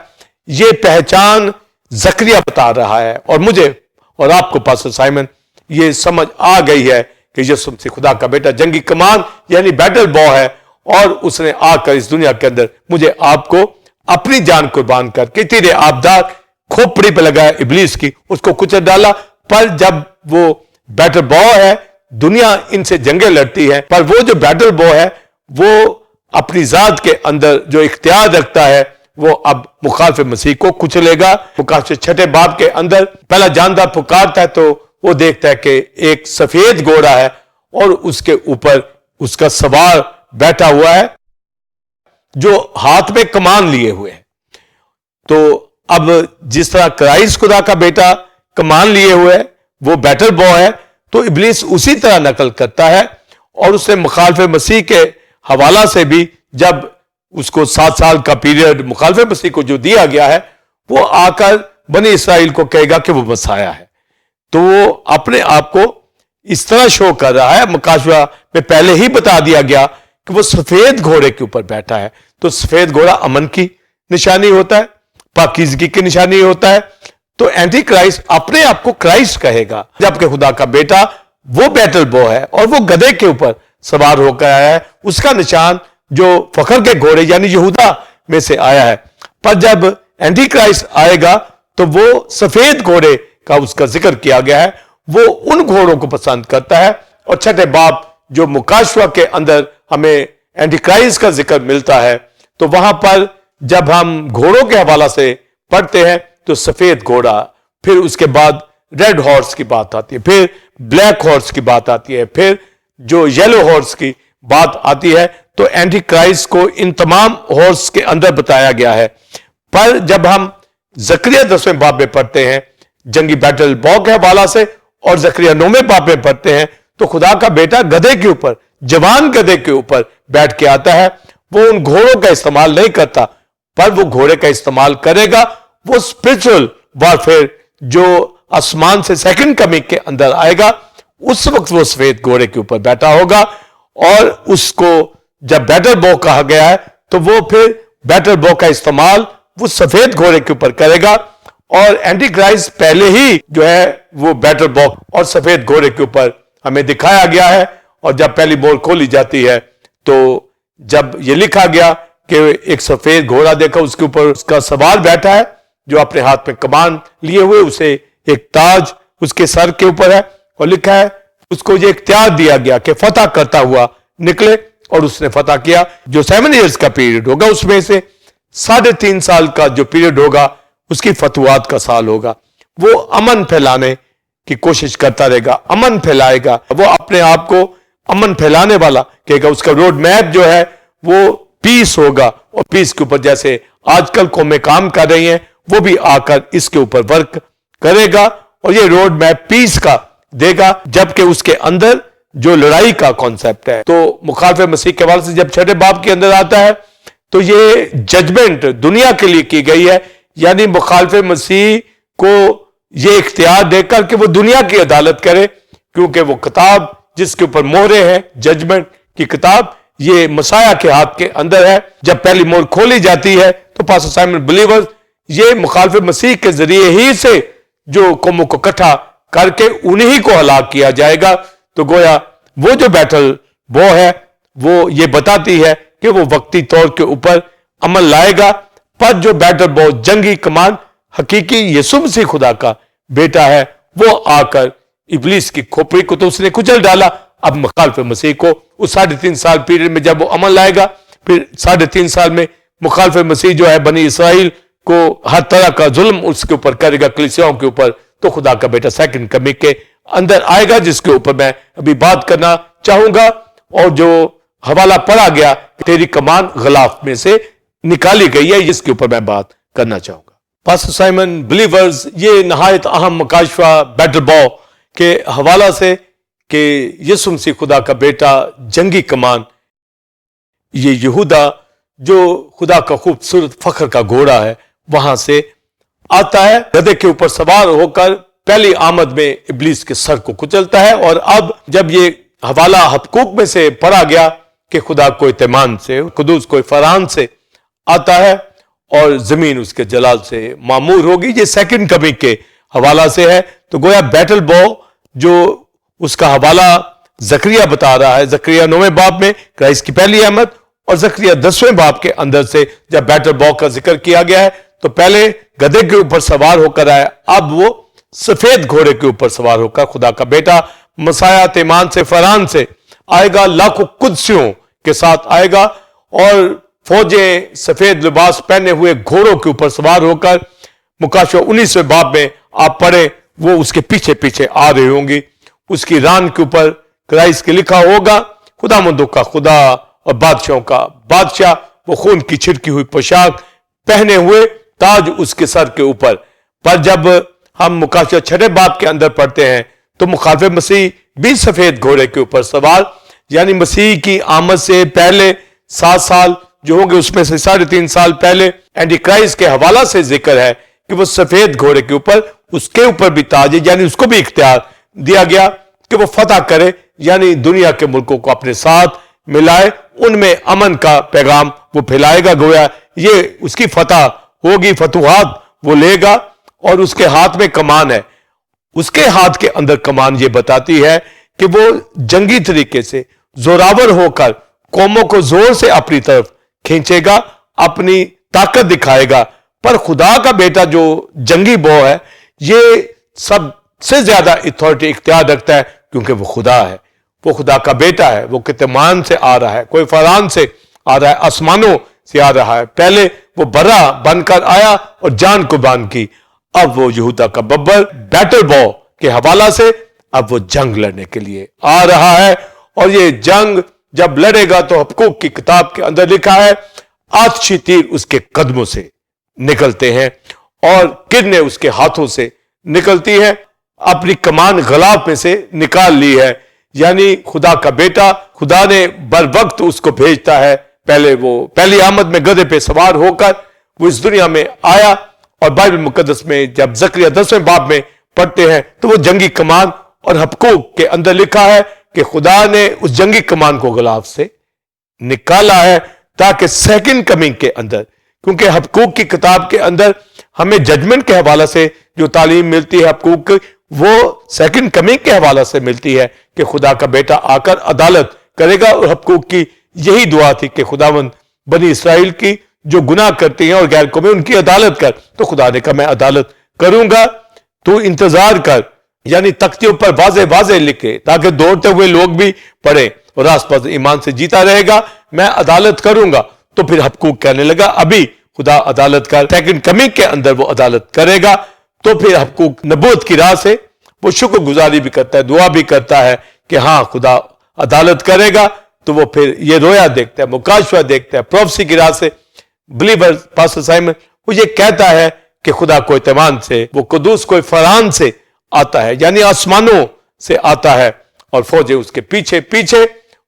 یہ پہچان زکریا بتا رہا ہے، اور مجھے اور آپ کو پاسٹر سائمن یہ سمجھ آ گئی ہے کہ یسوع مسیح خدا کا بیٹا جنگی کمان یعنی بیٹل بو ہے، اور اس نے آ کر اس دنیا کے اندر مجھے آپ کو اپنی جان قربان کر کے تیرے آبدار کھوپڑی پہ لگایا ابلیس کی، اس کو کچل ڈالا۔ پر جب وہ بیٹل بو ہے، دنیا ان سے جنگیں لڑتی ہے، پر وہ جو بیٹل بو ہے وہ اپنی ذات کے اندر جو اختیار رکھتا ہے، وہ اب مخالف مسیح کو کچلے گا۔ مقاصد 6 باب کے اندر پہلا جاندار پکارتا ہے تو وہ دیکھتا ہے کہ ایک سفید گھوڑا ہے اور اس کے اوپر اس کا سوار بیٹھا ہوا ہے، جو ہاتھ میں کمان لیے ہوئے ہیں. تو اب جس طرح کرائسٹ خدا کا بیٹا کمان لیے ہوئے وہ بیٹل بو ہے, تو ابلیس اسی طرح نقل کرتا ہے, اور اس نے مخالف مسیح کے حوالہ سے بھی جب اس کو 7 سال کا پیریڈ مخالف مسیح کو جو دیا گیا ہے, وہ آ کر بنی اسرائیل کو کہے گا کہ وہ مسیح ہے, تو وہ اپنے آپ کو اس طرح شو کر رہا ہے. مکاشفہ میں پہلے ہی بتا دیا گیا کہ وہ سفید گھوڑے کے اوپر بیٹھا ہے, تو سفید گھوڑا امن کی نشانی ہوتا ہے, پاکیزگی کی نشانی ہوتا ہے. تو اینٹی کرائسٹ اپنے آپ کو کرائسٹ کہے گا, جبکہ خدا کا بیٹا وہ بیٹل بو ہے اور وہ گدھے کے اوپر سوار ہو کر آیا ہے. اس کا نشان جو فخر کے گھوڑے یعنی یہودا میں سے آیا ہے. پر جب اینٹی کرائسٹ آئے گا تو وہ سفید گھوڑے کا اس کا ذکر کیا گیا ہے, وہ ان گھوڑوں کو پسند کرتا ہے. اور 6 باب جو مکاشفہ کے اندر ہمیں اینٹی کرائسٹ کا ذکر ملتا ہے, تو وہاں پر جب ہم گھوڑوں کے حوالہ سے پڑھتے ہیں تو سفید گھوڑا, پھر اس کے بعد ریڈ ہارس کی بات آتی ہے, پھر بلیک ہارس کی بات آتی ہے, پھر جو یلو ہارس کی بات آتی ہے. تو اینٹی کرائسٹ کو ان تمام ہارس کے اندر بتایا گیا ہے. پر جب ہم زکریا 10 باب میں پڑھتے ہیں جنگی بیٹل بو کے حوالہ سے, اور زکریا 9 باب میں پڑھتے ہیں, تو خدا کا بیٹا گدھے کے اوپر, جوان گدھے کے اوپر بیٹھ کے آتا ہے. وہ ان گھوڑوں کا استعمال نہیں کرتا, پر وہ گھوڑے کا استعمال کرے گا. وہ اسپرچل وارفیئر جو آسمان سے سیکنڈ کمنگ کے اندر آئے گا, اس وقت وہ سفید گھوڑے کے اوپر بیٹھا ہوگا. اور اس کو جب بیٹل بو کہا گیا ہے تو وہ پھر بیٹل بو کا استعمال وہ سفید گھوڑے کے اوپر کرے گا. اور اینٹی کرائسٹ پہلے ہی جو ہے وہ بیٹل بو اور سفید گھوڑے کے اوپر ہمیں دکھایا گیا ہے. اور جب پہلی مور کھولی جاتی ہے تو جب یہ لکھا گیا کہ ایک سفید گھوڑا دیکھا, اس کے اوپر اس کا سوار بیٹھا ہے جو اپنے ہاتھ میں کمان لیے ہوئے, اسے ایک تاج اس کے سر کے اوپر ہے, اور لکھا ہے اس کو یہ اختیار دیا گیا کہ فتح کرتا ہوا نکلے. اور اس نے فتح کیا. جو 7 ایئرز کا پیریڈ ہوگا اس میں سے 3.5 سال کا جو پیریڈ ہوگا اس کی فتوحات کا سال ہوگا. وہ امن پھیلانے کی کوشش کرتا رہے گا, امن پھیلائے گا, وہ اپنے آپ کو امن پھیلانے والا کہے گا. اس کا روڈ میپ جو ہے وہ پیس ہوگا, اور پیس کے اوپر جیسے آج کل قومیں کام کر رہی ہیں وہ بھی آ کر اس کے اوپر ورک کرے گا, اور یہ روڈ میپ پیس کا دے گا. جبکہ اس کے اندر جو لڑائی کا کانسیپٹ ہے, تو مخالف مسیح کے حوالے سے جب 6 باب کے اندر آتا ہے تو یہ ججمنٹ دنیا کے لیے کی گئی ہے. یعنی مخالف مسیح کو یہ اختیار دے کر کہ وہ دنیا کی عدالت کرے, کیونکہ وہ کتاب جس کے اوپر مہرے ہیں ججمنٹ کی کتاب, یہ مسیح کے ہاتھ کے اندر ہے. جب پہلی مہر کھولی جاتی ہے تو پاسٹر سائمن بلیورز یہ مخالف مسیح کے ذریعے ہی سے جو قوموں کو اکٹھا کر کے انہی کو ہلاک کیا جائے گا. تو گویا وہ جو بیٹل بو ہے وہ یہ بتاتی ہے کہ وہ وقتی طور کے اوپر عمل لائے گا. پر جو بیٹل بو جنگی کمان حقیقی یسوع مسیح خدا کا بیٹا ہے, وہ آ کر ابلیس کی کھوپڑی کو تو اس نے کچل ڈالا. اب مخالف مسیح کو اس 3.5 سال پیریڈ میں جب وہ عمل لائے گا, پھر 3.5 سال میں مخالف مسیح جو ہے بنی اسرائیل کو ہر طرح کا ظلم اس کے اوپر کرے گا, کلیسیاؤں کے اوپر. تو خدا کا بیٹا سیکنڈ کمنگ کے اندر آئے گا, جس کے اوپر میں ابھی بات کرنا چاہوں گا. اور جو حوالہ پڑھا گیا تیری کمان غلاف میں سے نکالی گئی ہے, جس کے اوپر میں بات کرنا چاہوں گا. پاسٹر سائمن بلیورز یہ نہایت اہم مکاشفہ بیٹل بو کے حوالہ سے کہ یسوع مسیح خدا کا بیٹا جنگی کمان, یہ یہودا جو خدا کا خوبصورت فخر کا گھوڑا ہے وہاں سے آتا ہے, گدھے کے اوپر سوار ہو کر پہلی آمد میں ابلیس کے سر کو کچلتا ہے. اور اب جب یہ حوالہ حبقوق میں سے پڑھا گیا کہ خدا کوئی تیمان سے, قدوس کوئی فران سے آتا ہے اور زمین اس کے جلال سے معمور ہوگی, یہ سیکنڈ کمنگ کے حوالہ سے ہے. تو گویا بیٹل بو جو اس کا حوالہ زکریا بتا رہا ہے, زکریا 9 باب میں کرائسٹ کی پہلی آمد, اور زکریا 10 باب کے اندر سے جب بیٹل بو کا ذکر کیا گیا ہے تو پہلے گدھے کے اوپر سوار ہو کر آیا, اب وہ سفید گھوڑے کے اوپر سوار ہو کر خدا کا بیٹا مسیح تیمان سے فران سے آئے گا, لاکھوں قدسیوں کے ساتھ آئے گا, اور فوجیں سفید لباس پہنے ہوئے گھوڑوں کے اوپر سوار ہو کر مکاشفہ 19 باب میں آپ پڑھیں وہ اس کے پیچھے پیچھے آ رہی ہوں گی. اس کی ران کے اوپر کرائسٹ کے لکھا ہوگا خدا مندوں کا خدا اور بادشاہوں کا بادشاہ, وہ خون کی چھڑکی ہوئی پوشاک پہنے ہوئے، تاج اس کے سر کے اوپر۔ پر جب ہم مکاشفہ 6 باب کے اندر پڑھتے ہیں تو مخالف مسیح بھی سفید گھوڑے کے اوپر سوار، یعنی مسیح کی آمد سے پہلے 7 سال جو ہوں گے، اس میں سے 3.5 سال پہلے اینٹی کرائسٹ کے حوالہ سے ذکر ہے کہ وہ سفید گھوڑے کے اوپر، اس کے اوپر بھی تاج ہے، یعنی اس کو بھی اختیار دیا گیا کہ وہ فتح کرے، یعنی دنیا کے ملکوں کو اپنے ساتھ ملائے، ان میں امن کا پیغام وہ پھیلائے گا۔ گویا یہ اس کی فتح ہوگی، فتوحات وہ لے گا، اور اس کے ہاتھ میں کمان ہے۔ اس کے ہاتھ کے اندر کمان یہ بتاتی ہے کہ وہ جنگی طریقے سے زوراور ہو کر قوموں کو زور سے اپنی طرف کھینچے گا، اپنی طاقت دکھائے گا۔ پر خدا کا بیٹا جو جنگی بو ہے، یہ سب سے زیادہ اتھارٹی اختیار رکھتا ہے، کیونکہ وہ خدا ہے، وہ خدا کا بیٹا ہے، وہ کتمان سے آ رہا ہے، کوئی فران سے آ رہا ہے، آسمانوں سے آ رہا ہے۔ پہلے وہ برا بن کر آیا اور جان قربان کی، اب وہ یہودا کا ببر بیٹل بو کے حوالہ سے اب وہ جنگ لڑنے کے لیے آ رہا ہے۔ اور یہ جنگ جب لڑے گا تو حبقوق کی کتاب کے اندر لکھا ہے، آتشی تیر اس کے قدموں سے نکلتے ہیں اور کرنیں اس کے ہاتھوں سے نکلتی ہیں، اپنی کمان غلاف میں سے نکال لی ہے۔ یعنی خدا کا بیٹا، خدا نے بر وقت اس کو بھیجتا ہے۔ پہلے وہ پہلی آمد میں گدھے پہ سوار ہو کر وہ اس دنیا میں آیا، اور بائبل مقدس میں جب زکریا 10 باب میں پڑھتے ہیں تو وہ جنگی کمان، اور حبقوق کے اندر لکھا ہے کہ خدا نے اس جنگی کمان کو غلاف سے نکالا ہے، تاکہ سیکنڈ کمنگ کے اندر، کیونکہ حبقوق کی کتاب کے اندر ہمیں ججمنٹ کے حوالہ سے جو تعلیم ملتی ہے حبقوق کی، وہ سیکنڈ کمنگ کے حوالہ سے ملتی ہے کہ خدا کا بیٹا آ کر عدالت کرے گا۔ اور حبقوق کی یہی دعا تھی کہ خداوند بنی اسرائیل کی جو گناہ کرتے ہیں اور غیر قومی ان کی عدالت کر، تو خدا نے کہا میں عدالت کروں گا، تو انتظار کر۔ یعنی تختیوں پر واضح واضح لکھے تاکہ دوڑتے ہوئے لوگ بھی پڑھیں، اور آس پاس ایمان سے جیتا رہے گا، میں عدالت کروں گا۔ تو پھر حبقوق کہنے لگا ابھی خدا عدالت کر، سیکنڈ کمنگ کے اندر وہ عدالت کرے گا۔ تو پھر حبقوق نبوت کی راہ سے وہ شکر گزاری بھی کرتا ہے، دعا بھی کرتا ہے کہ ہاں خدا عدالت کرے گا۔ تو وہ پھر یہ رویا دیکھتا ہے، مکاشفہ دیکھتا ہے، پروفیسی کی راہ سے بلیور پاسٹر سائمن وہ یہ کہتا ہے کہ خدا کوئی تیمان سے، وہ قدوس کوئی فران سے آتا ہے، یعنی آسمانوں سے آتا ہے، اور فوجیں اس کے پیچھے پیچھے،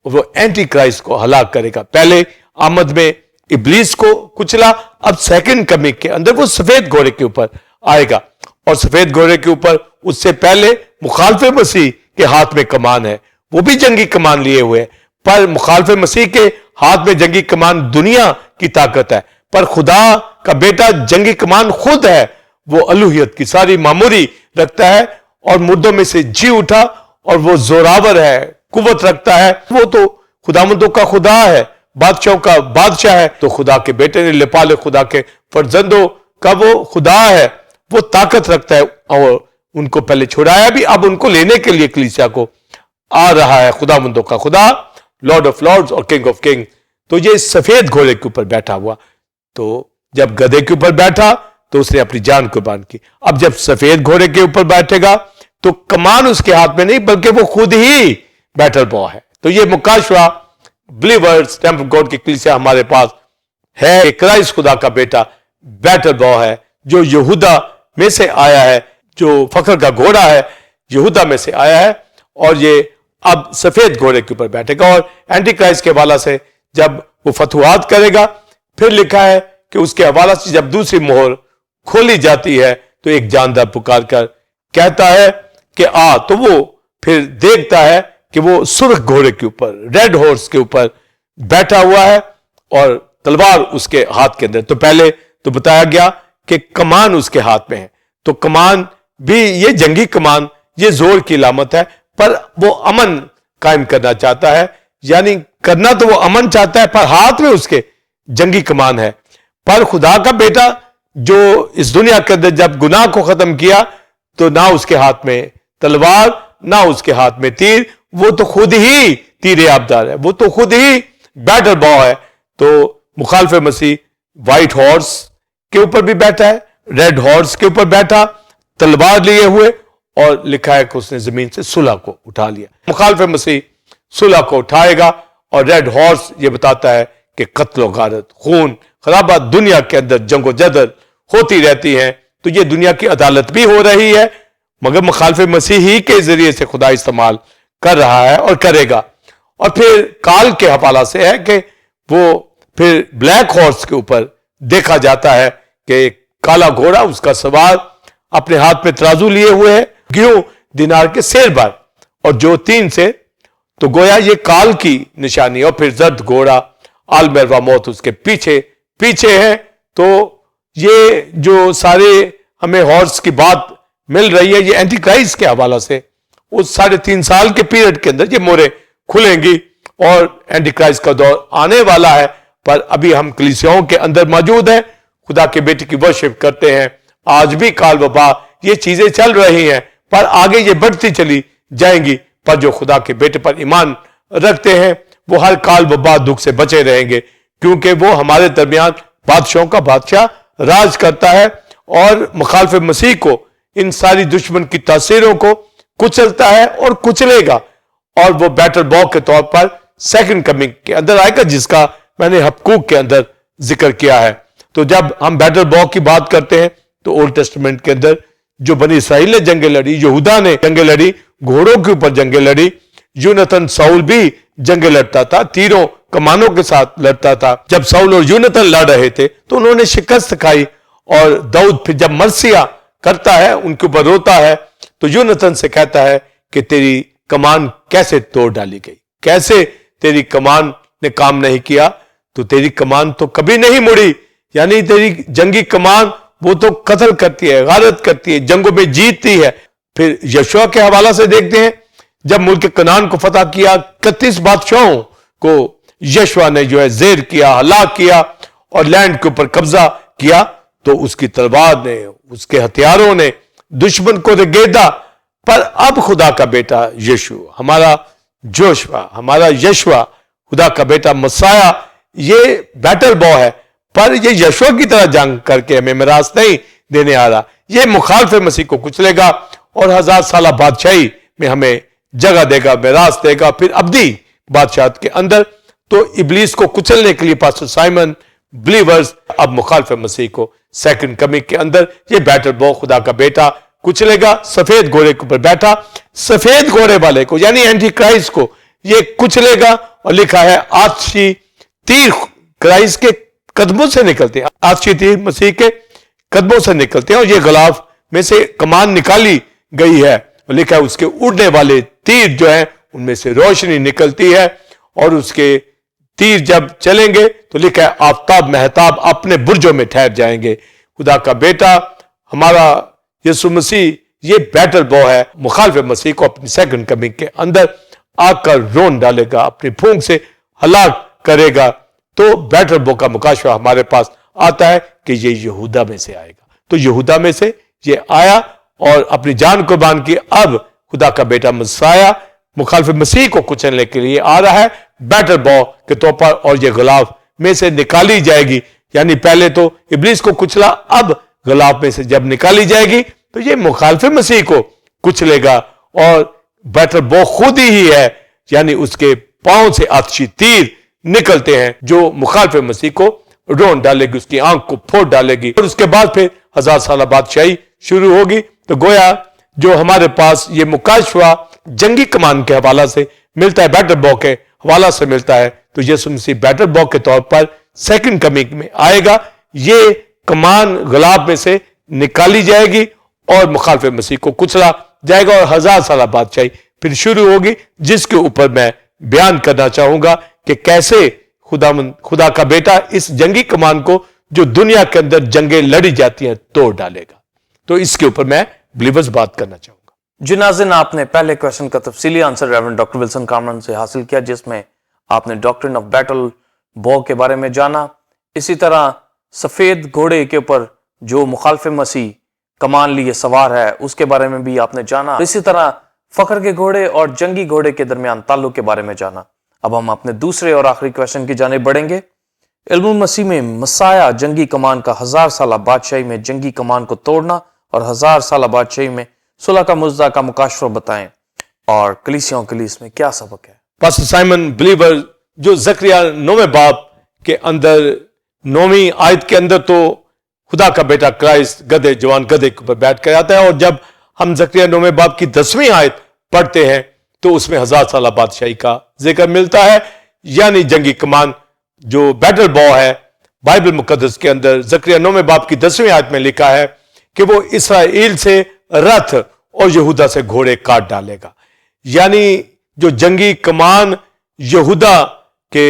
وہ اینٹی کرائسٹ کو ہلاک کرے گا۔ پہلے آمد میں ابلیس کو کچلا، اب سیکنڈ کمنگ کے اندر وہ سفید گھوڑے کے اوپر آئے گا، اور سفید گھوڑے کے اوپر اس سے پہلے مخالف مسیح کے ہاتھ میں کمان ہے، وہ بھی جنگی کمان لیے ہوئے، پر مخالف مسیح کے ہاتھ میں جنگی کمان دنیا کی طاقت ہے، پر خدا کا بیٹا جنگی کمان خود ہے، وہ الوہیت کی ساری معموری رکھتا ہے، اور مردوں میں سے جی اٹھا، اور وہ زوراور ہے، قوت رکھتا ہے، وہ تو خداوندوں کا خدا ہے، بادشاہوں کا بادشاہ ہے، تو خدا کے بیٹے نے لپالے خدا کے فرزندوں کا وہ خدا ہے، وہ طاقت رکھتا ہے، اور ان کو پہلے چھڑایا بھی، اب ان کو لینے کے لیے کلیسیا کو آ رہا ہے، خداوندوں کا خدا، لارڈ آف لارڈز اور کنگ آف کنگ۔ تو یہ سفید گھوڑے کے اوپر بیٹھا ہوا، تو جب گدھے کے اوپر بیٹھا تو اس نے اپنی جان قربان کی۔ اب جب سفید گھوڑے کے اوپر بیٹھے گا تو کمان اس کے ہاتھ میں نہیں، بلکہ وہ خود ہی بیٹل بو ہے۔ تو یہ مکاشفہ بلیورز ٹیمپل آف گاڈ کی کلیسیا ہمارے پاس ہے کہ کرائسٹ خدا کا بیٹا بیٹل بو ہے، جو یہودا میں سے آیا ہے، جو فخر کا گھوڑا ہے، یہودا میں سے آیا ہے، اور یہ اب سفید گھوڑے کے اوپر بیٹھے گا۔ اور اینٹی کرائسٹ کے حوالہ سے جب وہ فتوحات کرے گا، پھر لکھا ہے کہ اس کے حوالہ سے جب دوسری مہر کھولی جاتی ہے تو ایک جاندار پکار کر کہتا ہے کہ آ، تو وہ پھر دیکھتا ہے کہ وہ سرخ گھوڑے کے اوپر، ریڈ ہارس کے اوپر بیٹھا ہوا ہے، اور تلوار اس کے ہاتھ کے اندر۔ تو پہلے تو بتایا گیا کہ کمان اس کے ہاتھ میں ہے، تو کمان بھی یہ جنگی کمان، یہ زور کی علامت ہے، پر وہ امن قائم کرنا چاہتا ہے، یعنی کرنا تو وہ امن چاہتا ہے، پر ہاتھ میں اس کے جنگی کمان ہے۔ پر خدا کا بیٹا جو اس دنیا کے اندر جب گناہ کو ختم کیا تو نہ اس کے ہاتھ میں تلوار، نہ اس کے ہاتھ میں تیر، وہ تو خود ہی تیر آبدار ہے، وہ تو خود ہی بیٹل بو ہے۔ تو مخالف مسیح وائٹ ہارس کے اوپر بھی بیٹھا ہے، ریڈ ہارس کے اوپر بیٹھا، تلوار لیے ہوئے، اور لکھا ہے کہ اس نے زمین سے صلح کو اٹھا لیا۔ مخالف مسیح صلح کو اٹھائے گا، اور ریڈ ہارس یہ بتاتا ہے کہ قتل و غارت، خون خرابہ دنیا کے اندر جنگ و جدل ہوتی رہتی ہیں، تو یہ دنیا کی عدالت بھی ہو رہی ہے، مگر مخالف مسیح ہی کے ذریعے سے خدا استعمال کر رہا ہے اور کرے گا۔ اور پھر کال کے حوالہ سے ہے کہ وہ پھر بلیک ہارس کے اوپر دیکھا جاتا ہے کہ ایک کالا گھوڑا، اس کا سوار اپنے ہاتھ میں ترازو لیے ہوئے ہے، گیہوں دینار کے سیر بھر اور جو 3 سیر، تو گویا یہ کال کی نشانی، اور پھر زرد گھوڑا عالم و موت اس کے پیچھے پیچھے ہے۔ تو یہ جو سارے ہمیں ہارس کی بات مل رہی ہے، یہ اینٹی کرائسٹ کے حوالہ سے اس 3.5 سال کے پیریڈ کے اندر یہ مورے کھلیں گی اور اینٹی کرائسٹ کا دور آنے والا ہے۔ پر ابھی ہم کلیسیاؤں کے اندر موجود ہیں، خدا کے بیٹے کی ورشپ کرتے ہیں، آج بھی کال وبا یہ چیزیں چل رہی ہیں، پر آگے یہ بڑھتی چلی جائیں گی۔ پر جو خدا کے بیٹے پر ایمان رکھتے ہیں وہ ہر کال وبا دکھ سے بچے رہیں گے، کیونکہ وہ ہمارے درمیان بادشاہوں کا بادشاہ راج کرتا ہے اور مخالف مسیح کو، ان ساری دشمن کی تاثیروں کو کچلتا ہے اور کچلے گا، اور وہ بیٹل باک کے طور پر سیکنڈ کمنگ کے اندر آئے گا، جس کا میں نے حبقوق کے اندر ذکر کیا ہے۔ تو جب ہم بیٹل باک کی بات کرتے ہیں تو اولڈ ٹیسٹمنٹ کے اندر جو بنی اسرائیل نے جنگیں لڑی، یہودا نے جنگیں لڑی، گھوڑوں کے اوپر جنگیں لڑی، یونتن ساؤل بھی جنگیں لڑتا تھا، تیروں کمانوں کے ساتھ لڑتا تھا۔ جب ساؤل اور یونتن لڑ رہے تھے تو انہوں نے شکست کھائی، اور داؤد پھر جب مرثیہ کرتا ہے، ان کے اوپر روتا ہے، تو یونتن سے کہتا ہے کہ تیری کمان کیسے توڑ ڈالی گئی، کیسے تیری کمان نے کام نہیں کیا، تو تیری کمان تو کبھی نہیں مڑی، یعنی تیری جنگی کمان وہ تو قتل کرتی ہے، غارت کرتی ہے، جنگوں میں جیتتی ہے۔ پھر یشوع کے حوالہ سے دیکھتے ہیں، جب ملک کنعان کو فتح کیا، 31 بادشاہوں کو یشوع نے جو ہے زیر کیا، ہلاک کیا اور لینڈ کے اوپر قبضہ کیا، تو اس کی تلوار نے، اس کے ہتھیاروں نے دشمن کو رگیدا۔ پر اب خدا کا بیٹا یشوع، ہمارا جوشوا، ہمارا یشوع، خدا کا بیٹا مسیح، یہ بیٹل بو ہے، پر یہ یشوع کی طرح جنگ کر کے ہمیں میراث نہیں دینے آ رہا، یہ مخالف مسیح کو کچلے گا اور 1000 سالہ بادشاہی میں ہمیں جگہ دے گا، میراث دے گا، پھر ابدی بادشاہت کے اندر۔ تو ابلیس کو کچلنے کے لیے پاسٹر سائمن بلیورز اب مخالف مسیح کو سیکنڈ کمنگ کے اندر یہ بیٹل بو خدا کا بیٹا کچلے گا، سفید گھوڑے کے اوپر بیٹھا، سفید گھوڑے والے کو یعنی اینٹی کرائسٹ کو یہ کچلے گا، اور لکھا ہے آتشی تیر کرائسٹ کے قدموں سے نکلتے ہیں، آتشی تیر مسیح کے قدموں سے نکلتے ہیں، اور یہ غلاف میں سے کمان نکالی گئی ہے، اور لکھا ہے اس کے اڑنے والے تیر جو ہیں ان میں سے روشنی نکلتی ہے، اور اس کے تیر جب چلیں گے تو لکھا ہے آفتاب مہتاب اپنے برجوں میں ٹھہر جائیں گے۔ خدا کا بیٹا ہمارا یسوع مسیح یہ بیٹل بو ہے، مخالف مسیح کو اپنی سیکنڈ کمنگ کے اندر آ کر رون ڈالے گا، اپنی پھونک سے ہلاک کرے گا۔ تو بیٹل بو کا مکاشفہ ہمارے پاس آتا ہے کہ یہ یہودا میں سے آئے گا، تو یہودا میں سے یہ آیا اور اپنی جان قربان کی۔ اب خدا کا بیٹا مسیح مخالف مسیح کو کچلنے کے لیے آ رہا ہے بیٹل بو کے طور پر، اور یہ غلاف میں سے نکالی جائے گی، یعنی پہلے تو ابلیس کو کچلا، اب غلاف میں سے جب نکالی جائے گی تو یہ مخالف مسیح کو کچلے گا، اور بیٹل بو خود ہی ہے، یعنی اس کے پاؤں سے آتشی تیر نکلتے ہیں جو مخالف مسیح کو رون ڈالے گی، اس کی آنکھ کو پھوڑ ڈالے گی، اور اس کے بعد پھر 1000 سالہ بادشاہی شروع ہوگی۔ تو گویا جو ہمارے پاس یہ مکاشفہ جنگی کمان کے حوالہ سے ملتا ہے، بیٹل بو کے حوالہ سے ملتا ہے، تو یسوع مسیح بیٹل بو کے طور پر سیکنڈ کمنگ میں آئے گا، یہ کمان غلاب میں سے نکالی جائے گی اور مخالف مسیح کو کچلا جائے گا، اور 1000 سالہ بادشاہی پھر شروع ہوگی، جس کے اوپر میں بیان کرنا چاہوں گا کہ کیسے خدا کا بیٹا اس جنگی کمان کو جو دنیا کے اندر جنگیں لڑی جاتی ہیں توڑ ڈالے گا۔ تو اس کے اوپر میں بلیورز بات کرنا چاہوں گا۔ جی ناظرین، آپ نے پہلے کویشچن کا تفصیلی آنسر ریورنڈ ڈاکٹر ولسن کامرن سے حاصل کیا، جس میں آپ نے ڈاکٹرن آف بیٹل بو کے بارے میں جانا، اسی طرح سفید گھوڑے کے اوپر جو مخالف مسیح کمان لیے سوار ہے اس کے بارے میں بھی آپ نے جانا، اسی طرح فخر کے گھوڑے اور جنگی گھوڑے کے درمیان تعلق کے بارے میں جانا۔ اب ہم اپنے دوسرے اور آخری کویشچن کی جانب بڑھیں گے۔ علم المسیح میں مسیح جنگی کمان کا 1000 سالہ بادشاہی میں جنگی کمان کو توڑنا اور 1000 سالہ بادشاہی میں صلح کا مزدہ کا مکاشفہ بتائیں، اور کلیسیوں کے لیے اس میں کیا سبق ہے؟ پاسٹر سائمن بلیور جو زکریا 9 باب के अंदर 9वीं आयत के अंदर तो खुदा का बेटा क्राइस्ट गधे जवान गधे के ऊपर बैठ कर आता है, और जब हम जकरिया 9वें बाब की 10वीं आयत पढ़ते हैं तो उसमें 1000 साल बादशाही का जिक्र मिलता है। यानी जंगी कमान जो बैटल बॉ है, बाइबल मुकद्दस के अंदर जकरिया 9वें बाब की 10वीं आयत में लिखा है कि वो इसराइल से रथ और यहूदा से घोड़े काट डालेगा। यानी जो जंगी कमान यहूदा के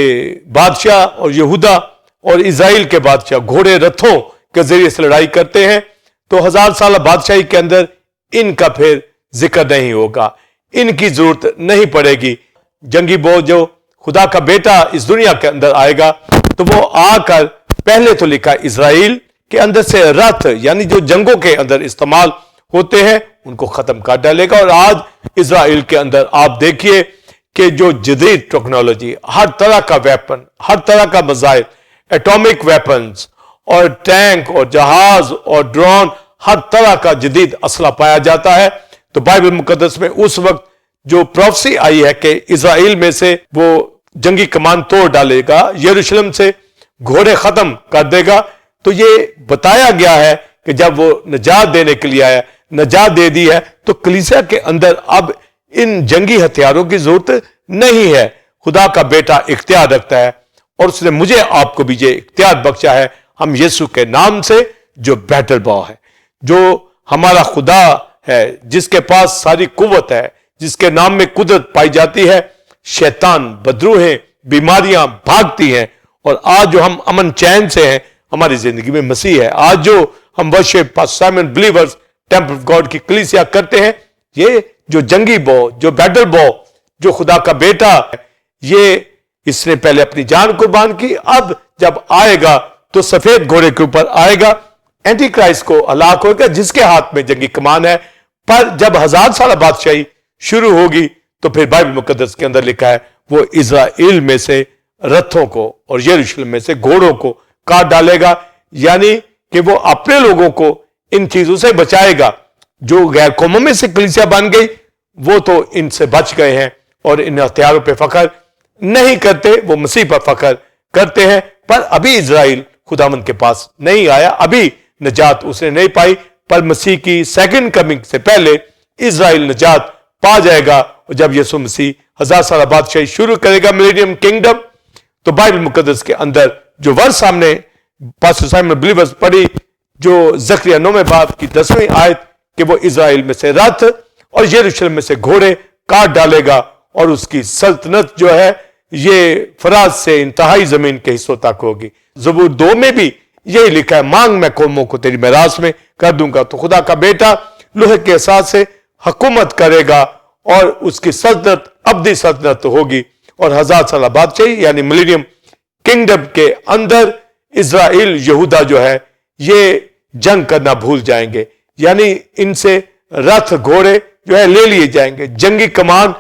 बादशाह और यहूदा और इजराइल के बादशाह घोड़े रथों के जरिए से लड़ाई करते हैं, तो 1000 साल बादशाही के अंदर इनका फिर जिक्र नहीं होगा, इनकी जरूरत नहीं पड़ेगी। जंगी बो जो खुदा का बेटा इस दुनिया के अंदर आएगा तो वो आकर पहले तो लिखा इजराइल के अंदर से रथ यानी जो जंगों के अंदर इस्तेमाल होते हैं उनको खत्म कर डालेगा। और आज इजराइल के अंदर आप देखिए कि जो जदीद टेक्नोलॉजी, हर तरह का वेपन, हर तरह का मिसाइल, एटॉमिक वेपन्स और टैंक और जहाज और ड्रोन, हर तरह का जदीद असला पाया जाता है। तो बाइबल मुकद्दस में उस वक्त जो प्रोफेसी आई है कि इजराइल में से वो जंगी कमान तोड़ डालेगा, यरूशलेम से घोड़े खत्म कर देगा, तो ये बताया गया है कि जब वो निजात देने के लिए आया, निजात दे दी है, तो कलीसिया के अंदर अब इन जंगी हथियारों की जरूरत नहीं है। खुदा का बेटा इख्तियार रखता है और उसने मुझे आपको भी ये इख्तियार बख्शा है, हम यीशु के नाम से जो बैटल बॉ है, जो हमारा खुदा है, जिसके पास सारी कुव्वत है, जिसके नाम में कुदरत पाई जाती है, शैतान बदरूहें बीमारियां भागती हैं। और आज जो हम अमन चैन से हैं हमारी जिंदगी में मसीह है। आज जो हम worship pastor Simon believers temple of God की कलीसिया करते हैं, ये जो जंगी बॉ, जो बैटल बॉ, जो खुदा का बेटा है, ये इसने पहले अपनी जान कुर्बान की, अब जब आएगा तो सफेद घोड़े के ऊपर आएगा, एंटी क्राइस्ट को हलाक होगा जिसके हाथ में जंगी कमान है। पर जब 1000 साल बादशाही शुरू होगी तो फिर बाइबल मुकद्दस के अंदर लिखा है वो इजराइल में से रथों को और यरूशलेम में से घोड़ों को काट डालेगा। यानी कि वो अपने लोगों को इन चीजों से बचाएगा। जो गैर कौमों में से कलीसिया बन गई वो तो इनसे बच गए हैं और इन हथियारों पे फख्र नहीं करते, वो मसीह पर फख्र करते हैं। पर अभी इजराइल खुदावंद के पास नहीं आया, अभी निजात उसने नहीं पाई, पर मसीह की सेकंड कमिंग से पहले इजराइल निजात पा जाएगा। और जब यीशु मसीह 1000 साल बादशाही शुरू करेगा, मिलेनियम किंगडम, तो बाइबल मुकद्दस के अंदर जो वर्ष सामने पास्टर साइमन बिलीवर्स पढ़ी, जो जकरिया 9वें बाब की 10वीं आयत कि वो इजराइल में से रथ और यरूशलेम में से घोड़े काट डालेगा और उसकी सल्तनत जो है ये फराज से इंतहाई जमीन के हिस्सों तक होगी। ज़बूर 2 में भी यही लिखा है, मांग मैं कौमों को तेरी मिरास में कर दूंगा। तो खुदा का बेटा लोहे के साथ से हुकूमत करेगा और उसकी सल्तनत अब्दी सल्तनत होगी। और 1000 साल बादशाही यानी मिलेनियम किंगडम के अंदर इजराइल यहूदा जो है ये जंग करना भूल जाएंगे, यानी इनसे रथ घोड़े जो है ले लिए जाएंगे, जंगी कमान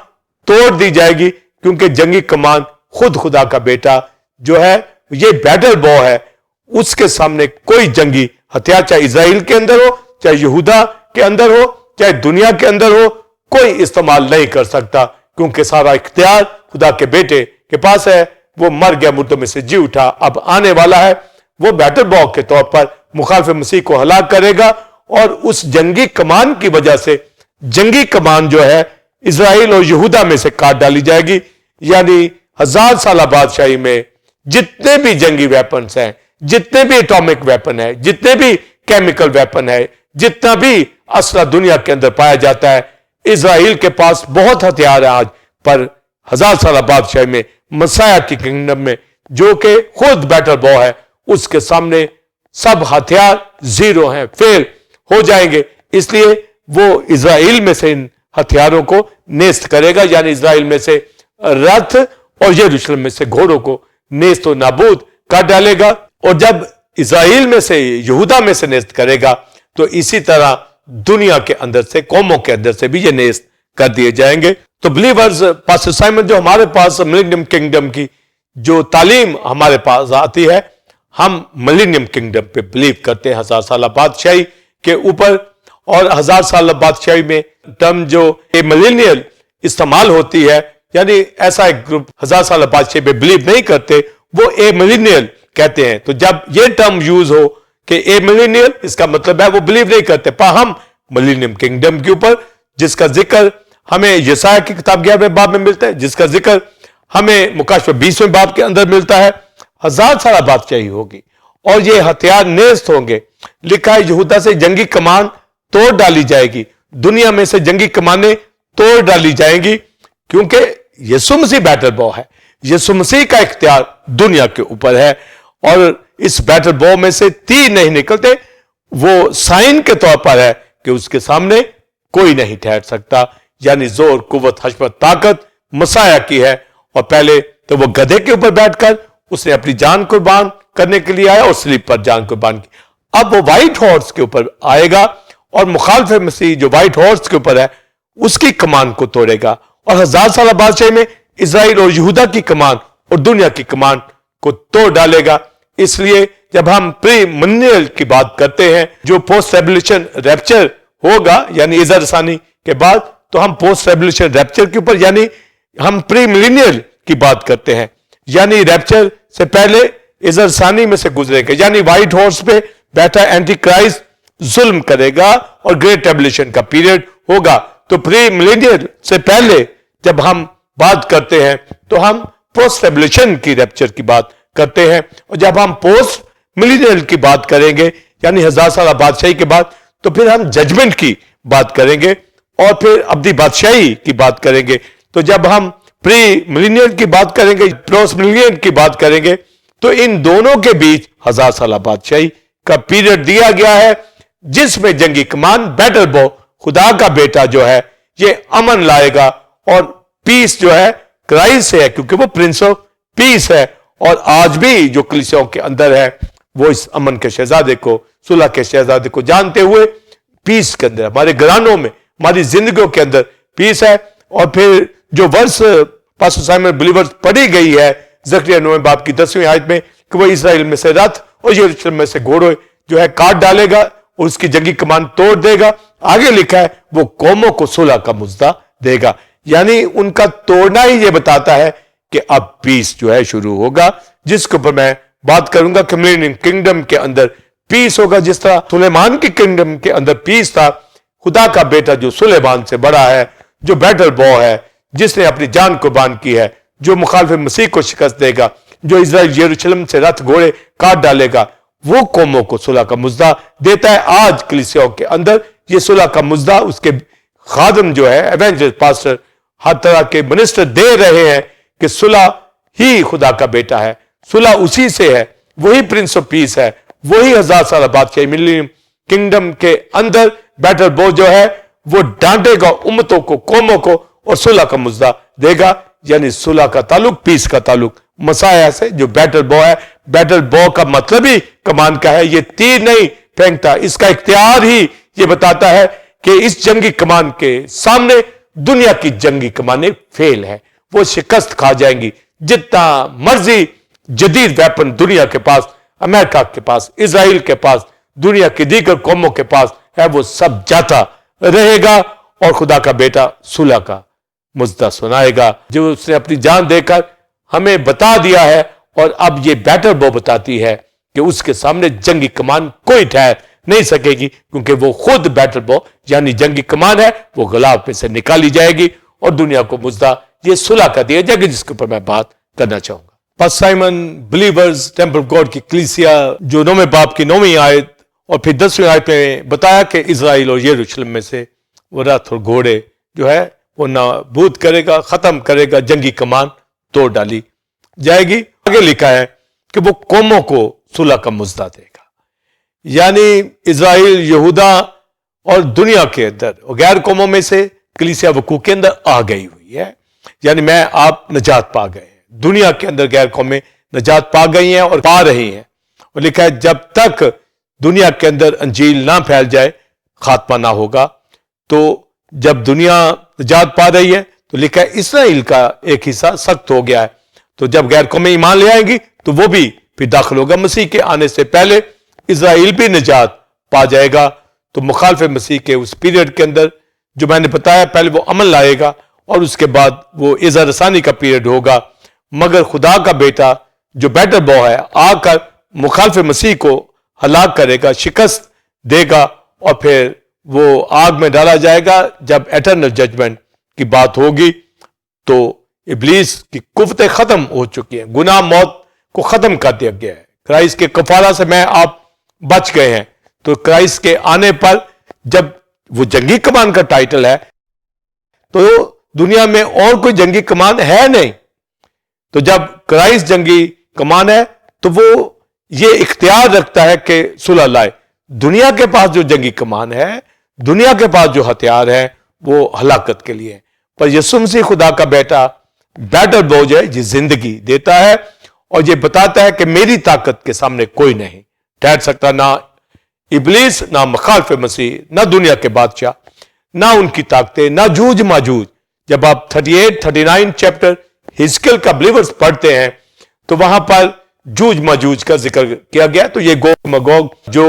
तोड़ दी जाएगी, क्योंकि जंगी कमान खुद खुदा का बेटा जो है ये बैटल बॉ है, उसके सामने कोई जंगी हथियार चाहे इजराइल के अंदर हो, चाहे यहूदा के अंदर हो, चाहे दुनिया के अंदर हो, कोई इस्तेमाल नहीं कर सकता, क्योंकि सारा इख्तियार खुदा के बेटे के पास है। वो मर गया, मुर्दों में से जी उठा, अब आने वाला है, वो बैटल बॉ के तौर पर मुखालिफ मसीह को हलाक करेगा। और उस जंगी कमान की वजह से जंगी कमान जो है इजराइल और यहूदा में से काट डाली जाएगी। यानी 1000 साल बादशाही में जितने भी जंगी वेपन्स हैं, जितने भी एटॉमिक वेपन है, जितने भी केमिकल वेपन है, जितना भी असला दुनिया के अंदर पाया जाता है, इजराइल के पास बहुत हथियार है आज। पर 1000 साल बादशाही में मसाया की किंगडम में जो कि खुद बैटल बॉ है, उसके सामने सब हथियार जीरो हैं, फेल हो जाएंगे। इसलिए वो इजराइल में से इन हथियारों को नेस्त करेगा, यानी इजराइल में से रथ और यरूशलेम में से घोड़ों को नेस्त और नाबूद कर डालेगा। और जब इजराइल में से यहूदा में से नेस्त करेगा तो इसी तरह दुनिया के अंदर से, कौमों के अंदर से भी ये नेस्त कर दिए जाएंगे। तो बिलीवर्स, पास्टर साइमन जो हमारे पास मिलेनियम किंगडम की जो तालीम हमारे पास आती है, हम मिलेनियम किंगडम पे बिलीव करते हैं, 1000 साल बादशाही के ऊपर। और 1000 साल बादशाही में टर्म जो मिलेनियल इस्तेमाल होती है, यानी ऐसा एक ग्रुप 1000 साल बादशाही पे बिलीव नहीं करते, وہ اے ملینیل کہتے ہیں. تو جب یہ ٹرم یوز ہو کہ اے ملینیل، اس کا مطلب ہے وہ بلیو نہیں کرتے پاہم ملینیم کنگڈم کے اوپر، جس کا ذکر ہمیں یسایہ کی کتاب 11ویں باب میں ملتا ہے، جس کا ذکر ہمیں مکاشفہ 20ویں باب کے اندر ملتا ہے. 1000 سالہ بادشاہی ہوگی اور یہ ہتھیار نیست ہوں گے. لکھا ہے یہودا سے جنگی کمان توڑ ڈالی جائے گی، دنیا میں سے جنگی کمانیں توڑ ڈالی جائیں گی، کیونکہ یسوع مسیح بیٹل بو ہے. یسوع مسیح کا اختیار دنیا کے اوپر ہے، اور اس بیٹل بو میں سے تیر نہیں نکلتے. وہ سائن کے طور پر ہے کہ اس کے سامنے کوئی نہیں ٹھہر سکتا. یعنی زور، قوت، حشمت، طاقت مسیح کی ہے. اور پہلے تو وہ گدھے کے اوپر بیٹھ کر اس نے اپنی جان قربان کرنے کے لیے آیا اور صلیب پر جان قربان کی. اب وہ وائٹ ہارس کے اوپر آئے گا اور مخالف مسیح جو وائٹ ہارس کے اوپر ہے اس کی کمان کو توڑے گا، اور 1000 سالہ بادشاہی میں اسرائیل اور یہودا کی کمان اور دنیا کی کمان کو توڑ ڈالے گا. اس لیے جب ہم پری منیل کی بات کرتے ہیں، جو پوسٹ ریبلیشن ریپچر ہوگا یعنی اظہار ثانی کے بعد، تو ہم پوسٹ ریبلیشن ریپچر کے اوپر یعنی ہم پری ملینیل کی بات کرتے ہیں. یعنی ریپچر سے پہلے اظہار ثانی میں سے گزرے گا، یعنی وائٹ ہارس پہ بیٹھا اینٹی کرائسٹ ظلم کرے گا اور گریٹ ٹریبلیشن کا پیریڈ ہوگا. تو پری ملینیل سے پہلے جب ہم بات کرتے ہیں تو ہم پوسٹ ریبلیشن کی ریپچر کی بات کرتے ہیں، اور جب ہم پوسٹ ملینیل کی بات کریں گے یعنی 1000 سالہ بادشاہی کے بعد، تو پھر ہم ججمنٹ کی بات کریں گے اور پھر ابدی بادشاہی کی بات کریں گے. تو جب ہم پری ملینیل کی بات کریں گے، پوسٹ ملینیل کی بات کریں گے، تو ان دونوں کے بیچ 1000 سالہ بادشاہی کا پیریڈ دیا گیا ہے، جس میں جنگی کمان بیٹل بو خدا کا بیٹا جو ہے یہ امن لائے گا. اور پیس جو ہے کرائسٹ سے ہے، کیونکہ وہ پرنس آف پیس ہے. اور آج بھی جو کلیسیوں کے اندر ہے وہ اس امن کے شہزادے کو، صلح کے شہزادے کو جانتے ہوئے پیس کے اندر، ہمارے گھرانوں میں، ہماری زندگیوں کے اندر پیس ہے. اور پھر جو ورس پاسٹر سائمن بلیورز پڑھی گئی ہے زکریا 9 باب کی 10ویں آیت میں کہ وہ اسرائیل میں سے رتھ اور یروشلم میں سے گھوڑے جو ہے کاٹ ڈالے گا اور اس کی جنگی کمان توڑ دے گا. آگے لکھا ہے وہ قوموں کو صلح کا مژدہ دے گا. یعنی ان کا توڑنا ہی یہ بتاتا ہے کہ اب پیس جو ہے شروع ہوگا، جس کے اوپر میں بات کروں گا کہ ملینیم کنگڈم کے اندر پیس ہوگا. جس طرح سلیمان کی کنگڈم کے اندر پیس تھا، خدا کا بیٹا جو سلیمان سے بڑا ہے، جو بیٹل بو ہے، جس نے اپنی جان قربان کی ہے، جو مخالف مسیح کو شکست دے گا، جو اسرائیل یروشلم سے رتھ گھوڑے کاٹ ڈالے گا، وہ قوموں کو صلح کا مژدہ دیتا ہے. آج کلیسیوں کے اندر یہ صلح کا مژدہ اس کے خادم جو ہے ایونجلسٹ، پاسٹر، ہر طرح کے منسٹر دے رہے ہیں کہ صلح ہی خدا کا بیٹا ہے، صلح اسی سے ہے، وہی پرنس آف پیس ہے، وہی 1000 سالہ بادشاہی ملینیم کنگڈم کے اندر بیٹل بو جو ہے وہ ڈانٹے گا امتوں کو، قوموں کو، اور صلح کا مژدہ دے گا. یعنی صلح کا تعلق، پیس کا تعلق مسیح سے جو بیٹل بو ہے. بیٹل بو کا مطلب ہی کمان کا ہے، یہ تیر نہیں پھینکتا، اس کا اختیار ہی یہ بتاتا ہے کہ اس جنگی کمان کے سامنے دنیا کی جنگی کمانیں فیل ہیں، وہ شکست کھا جائیں گی. جتنا مرضی جدید ویپن دنیا کے پاس، امریکہ کے پاس، اسرائیل کے پاس، دنیا کی دیگر قوموں کے پاس ہے، وہ سب جاتا رہے گا اور خدا کا بیٹا صلح کا مژدہ سنائے گا جو اس نے اپنی جان دے کر ہمیں بتا دیا ہے. اور اب یہ بیٹل بو بتاتی ہے کہ اس کے سامنے جنگی کمان کوئی ٹھہر نہیں سکے گی، کیونکہ وہ خود بیٹل بو یعنی جنگی کمان ہے، وہ غلاف میں سے نکالی جائے گی اور دنیا کو مژدہ یہ صلح کا دیا جائے گا، جس کے اوپر میں بات کرنا چاہوں گا. Pastor Simon believers temple of God کی کلیسیا جو 9 باب کی 9ویں آیت اور پھر 10ویں آیت میں بتایا کہ اسرائیل اور یروشلم میں سے وہ رتھ اور گھوڑے جو ہے وہ نابود کرے گا، ختم کرے گا، جنگی کمان توڑ ڈالی جائے گی. آگے لکھا ہے کہ وہ قوموں کو صلح کا مژدہ دے گا. یعنی اسرائیل، یہودا اور دنیا کے اندر غیر قوموں میں سے کلیسیا وقوع کے اندر آ گئی ہوئی ہے. یعنی میں آپ نجات پا گئے ہیں، دنیا کے اندر غیر قومیں نجات پا گئی ہیں اور پا رہی ہیں. اور لکھا ہے جب تک دنیا کے اندر انجیل نہ پھیل جائے خاتمہ نہ ہوگا. تو جب دنیا نجات پا رہی ہے تو لکھا ہے اسرائیل کا ایک حصہ سخت ہو گیا ہے. تو جب غیر قومیں ایمان لے آئیں گی تو وہ بھی پھر داخل ہوگا. مسیح کے آنے سے پہلے اسرائیل بھی نجات پا جائے گا. تو مخالف مسیح کے اس پیریڈ کے اندر جو میں نے بتایا، پہلے وہ عمل لائے گا اور اس کے بعد وہ اظہار ثانی کا پیریڈ ہوگا. مگر خدا کا بیٹا जो बैटर बॉ है आकर मुखालिफ मसीह को हलाक करेगा, शिकस्त देगा और फिर वो आग में डाला जाएगा। जब एटर्नल जजमेंट की बात होगी तो इब्लीस की कुव्वतें खत्म हो चुकी हैं, गुनाह मौत को खत्म कर दिया गया है। क्राइस्ट के कफारा से मैं आप बच गए हैं। तो क्राइस्ट के आने पर जब वो जंगी कमान का टाइटल है तो दुनिया में और कोई जंगी कमान है नहीं। तो जब क्राइस्ट जंगी कमान है तो वो ये इख्तियार रखता है कि सुलह लाए। दुनिया के पास जो जंगी कमान है, दुनिया के पास जो हथियार है वो हलाकत के लिए है, पर यीशु मसीह खुदा का बेटा बैटर बोझ है, ये जिंदगी देता है और ये बताता है कि मेरी ताकत के सामने कोई नहीं ठहर सकता, ना इब्लीस, ना मुखालिफ मसीह, ना दुनिया के बादशाह, ना उनकी ताकतें, ना जूझ माजूज। जब आप 38-39 चैप्टर हिजकिय्याह का बिलीवर्स पढ़ते हैं तो वहां पर जूझ माजूज का जिक्र किया गया। तो ये गोग मगोग जो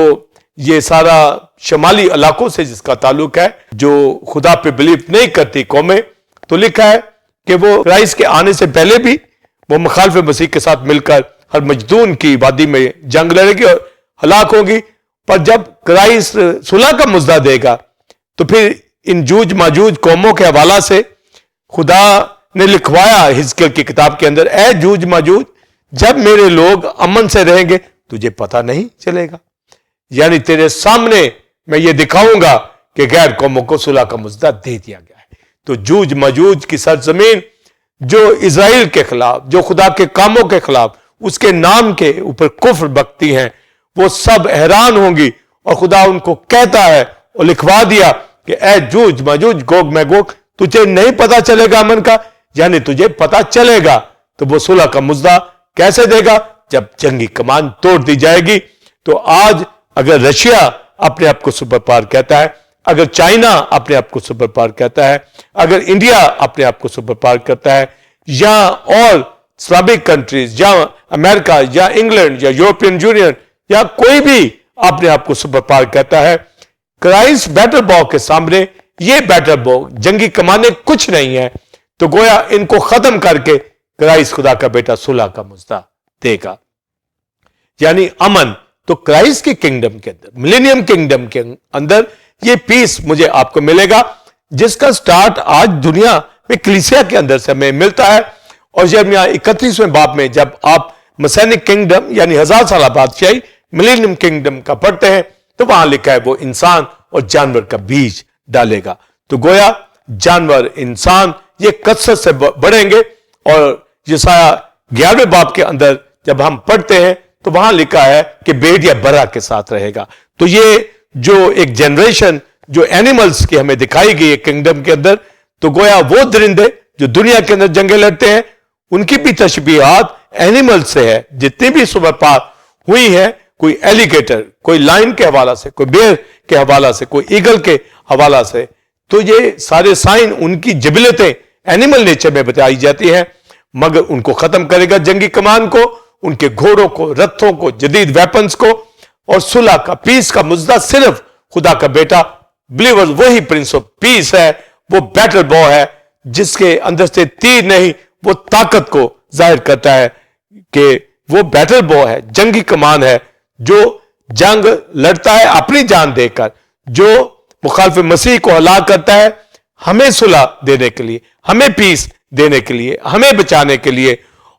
ये सारा शमाली इलाकों से जिसका ताल्लुक है, जो खुदा पे बिलीव नहीं करती कौमें, तो लिखा है कि वो क्राइस्ट के आने से पहले भी वो मुखालिफ मसीह के साथ मिलकर हर मजदून की वादी में जंग लड़ेगी और हलाक होगी। पर जब क्राइस्ट सुलह का मुद्दा देगा तो फिर इन जूझ माजूज कौमों के हवाला से खुदा ने लिखवाया हिजकिय्याह की किताब के अंदर, ए जूझ माजूज, जब मेरे लोग अमन से रहेंगे तुझे पता नहीं चलेगा। यानी तेरे सामने मैं ये दिखाऊंगा कि गैर कौमों को सुलह का मुद्दा दे दिया गया है। तो जूझ मजूज की सरजमीन जो इजराइल के खिलाफ, जो खुदा के कामों के खिलाफ, उसके नाम के ऊपर कुफ्र बकती हैं, वो सब हैरान होंगी। और खुदा उनको कहता है और लिखवा दिया कि ए जूझ मजूज गोग मैगोग, तुझे नहीं पता चलेगा अमन का, यानी तुझे पता चलेगा। तो वो सुलह का मुद्दा कैसे देगा? जब जंगी कमान तोड़ दी जाएगी। तो आज अगर रशिया अपने आप को सुपर पावर कहता है, अगर चाइना अपने आप को सुपर पावर कहता है, अगर इंडिया अपने आप को सुपर पावर कहता है, या और इस्लामिक कंट्रीज, या अमेरिका, या इंग्लैंड, या यूरोपियन यूनियन, या कोई भी अपने आप को सुपर पावर कहता है, क्राइस्ट बैटल बॉ के सामने ये बैटल बॉ जंगी कमाने कुछ नहीं है। तो गोया इनको खत्म करके क्राइस्ट खुदा का बेटा सुलह का मुद्दा देगा, यानी अमन। तो क्राइस्ट के किंगडम के अंदर, मिलेनियम किंगडम के अंदर ये पीस मुझे आपको मिलेगा, जिसका स्टार्ट आज दुनिया में कलीसिया के अंदर से हमें मिलता है। और जब यहाँ 31वें बाब में जब आप मसैनिक किंगडम यानी 1000 साल बादशाही मिलेनियम किंगडम का पढ़ते हैं तो वहां लिखा है वो इंसान और जानवर का बीज डालेगा। तो गोया जानवर इंसान ये कसरत से बढ़ेंगे। और यशायाह 11वें बाब के अंदर जब हम पढ़ते हैं तो वहां लिखा है कि भेड़िया बरा के साथ रहेगा। तो ये जो एक जनरेशन जो एनिमल्स की हमें दिखाई गई है किंगडम के अंदर, तो गोया वो दरिंदे जो दुनिया के अंदर जंगे लड़ते हैं उनकी भी तशबीहात एनिमल्स से है। जितनी भी सुपर पावर हुई है, कोई एलिगेटर, कोई लाइन के हवाला से, कोई बेर के हवाला से, कोई ईगल के हवाला से, तो ये सारे साइन उनकी जबिलतें एनिमल नेचर में बताई जाती है। मगर उनको खत्म करेगा जंगी कमान को, उनके घोड़ों को, रथों को, जदीद वेपन्स को। और सुलह का पीस का मुद्दा सिर्फ खुदा का बेटा बिलीवर्स, वही प्रिंस ऑफ पीस है, वो बैटल बॉ है जिसके अंदर से तीर नहीं, वो ताकत को जाहिर करता है कि वो बैटल बॉ है, जंगी कमान है जो जंग लड़ता है अपनी जान देकर, जो मुखालिफ मसीह को हलाक करता है हमें सुलह देने के लिए, हमें पीस देने के लिए, हमें बचाने के लिए।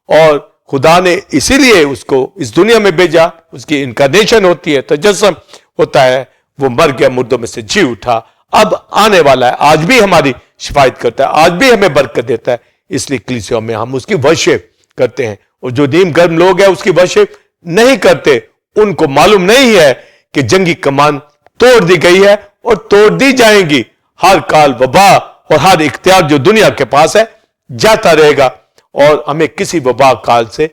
और खुदा ने इसीलिए उसको इस दुनिया में भेजा, उसकी इनकारनेशन होती है, तजस्सुम होता है, वो मर गया, मुर्दों में से जी उठा, अब आने वाला है, आज भी हमारी शिफायत करता है, आज भी हमें बरकत देता है। इसलिए कलीसिया में हम उसकी वर्शिप करते हैं। और जो नीम गर्म लोग हैं उसकी वर्शिप नहीं करते, उनको मालूम नहीं है कि जंगी कमान तोड़ दी गई है और तोड़ दी जाएंगी। हर काल वबा और हर इख्तियार जो दुनिया के पास है जाता रहेगा। और हमें किसी वबा काल से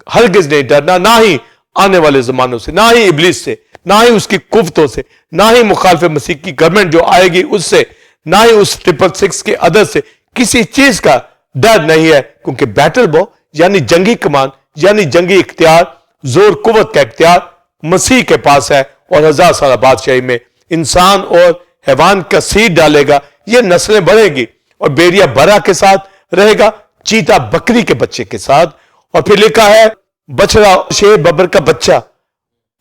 हरगिज नहीं डरना, ना ही आने वाले जमानों से, ना ही इब्लीस से, ना ही उसकी कुफ्तों से, ना ही मुखालिफ मसीह की गवर्नमेंट जो आएगी उससे, ना ही उस 666 के अदद से। किसी चीज का डर नहीं है, क्योंकि बैटल बॉ यानी जंगी कमान यानी जंगी इख्तियार, जोर कुव्वत का इख्तियार मसीह के पास है। और 1000 साल बादशाही में इंसान और हैवान का सीड डालेगा, ये नस्लें बढ़ेगी। और भेड़िया बरा के साथ रहेगा, चीता बकरी के बच्चे के साथ। और फिर लिखा है बछड़ा, शेर, बबर का बच्चा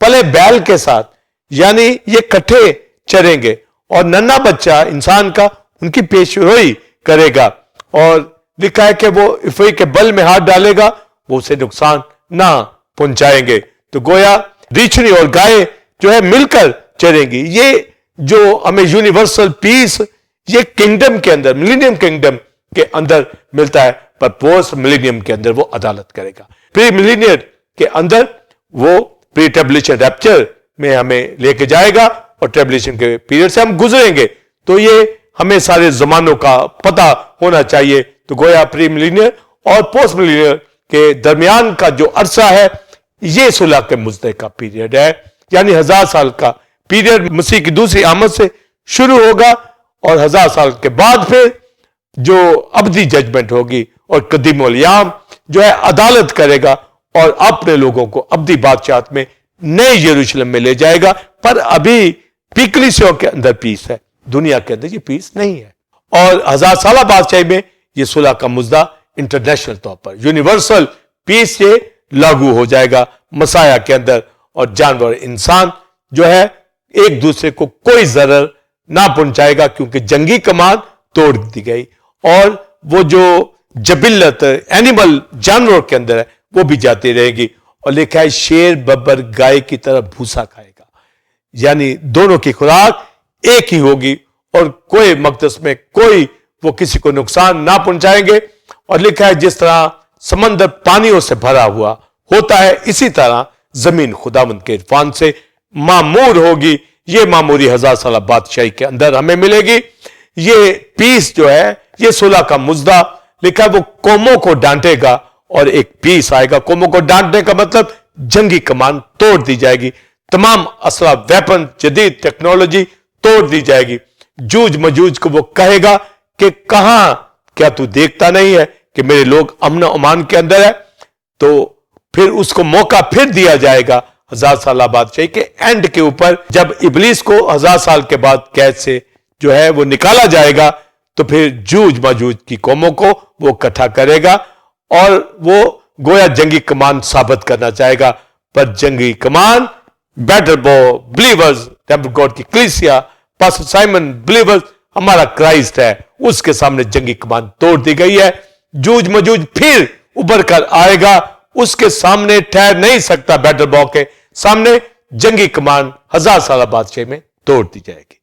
पले बैल के साथ, यानी ये इकट्ठे चरेंगे और नन्हा बच्चा इंसान का उनकी पेशरोई करेगा। और लिखा है कि वो इफई के बल में हाथ डालेगा, वो उसे नुकसान ना पहुंचाएंगे। तो गोया रीछनी और गाय जो है मिलकर चरेंगी। ये जो हमें यूनिवर्सल पीस ये किंगडम के अंदर, मिलेनियम किंगडम के अंदर मिलता है, पर पोस्ट मिलेनियम के अंदर वो अदालत करेगा। प्री मिलेनियर के अंदर वो प्री ट्रिब्यूलेशन रैप्चर में हमें लेके जाएगा और ट्रिब्यूलेशन के पीरियड से हम गुजरेंगे। तो ये हमें सारे जमानों का पता होना चाहिए। तो गोया प्री मिलेनियर और पोस्ट मिलेनियर के दरमियान का जो अरसा है ये सुलह के मुद्दे का पीरियड है, यानी 1000 साल का पीरियड मसीह की दूसरी आमद से शुरू होगा और 1000 साल के बाद फिर जो अबदी जजमेंट होगी और कदीमुल याम जो है अदालत करेगा और अपने लोगों को अबदी बादशाहत में नए यरूशलेम में ले जाएगा। पर अभी कलीसियाओं के अंदर पीस है, दुनिया के अंदर ये पीस नहीं है। और 1000 साल बादशाही में ये सुलह का मुद्दा इंटरनेशनल तौर पर यूनिवर्सल पीस ये लागू हो जाएगा मसाया के अंदर, और जानवर इंसान जो है एक दूसरे को कोई जरर ना पहुंचाएगा क्योंकि जंगी कमान तोड़ दी गई। और वो जो जबिल्लत एनिमल जानवरों के अंदर है वो भी जाती रहेगी। और लिखा है शेर बब्बर गाय की तरह भूसा खाएगा, यानी दोनों की खुराक एक ही होगी और कोई मकदस में कोई वो किसी को नुकसान ना पहुंचाएंगे। और लिखा है जिस तरह समंदर पानियों से भरा हुआ होता है इसी तरह जमीन खुदावंद के इरफान से मामूर होगी। ये मामूरी 1000 साल बादशाही के अंदर हमें मिलेगी। ये पीस जो है ये सुलह का मुद्दा लिखा है वो कौमों को डांटेगा और एक पीस आएगा। कौमों को डांटने का मतलब जंगी कमान तोड़ दी जाएगी, तमाम असला वेपन जदीद टेक्नोलॉजी तोड़ दी जाएगी। जूझ मजूज को वो कहेगा कि कहां, क्या तू देखता नहीं है कि मेरे लोग अमन अमान के अंदर है? तो फिर उसको मौका फिर दिया जाएगा 1000 साल बादशाही के एंड के ऊपर, जब इबलीस को 1000 साल के बाद कैद से जो है वो निकाला जाएगा तो फिर जूझ मजूज की कौमों को वो इकट्ठा करेगा और वो गोया जंगी कमान साबित करना चाहेगा। पर जंगी कमान बैटल बो बिलीवर्स, टेम्पल गॉड की कलीसिया, पास्टर साइमन बिलीवर्स, हमारा क्राइस्ट है, उसके सामने जंगी कमान तोड़ दी गई है। जूझ मजूज फिर उभर कर आएगा, उसके सामने ठहर नहीं सकता, बैटल बॉ के सामने जंगी कमान 1000 साल बादशाही में तोड़ दी जाएगी।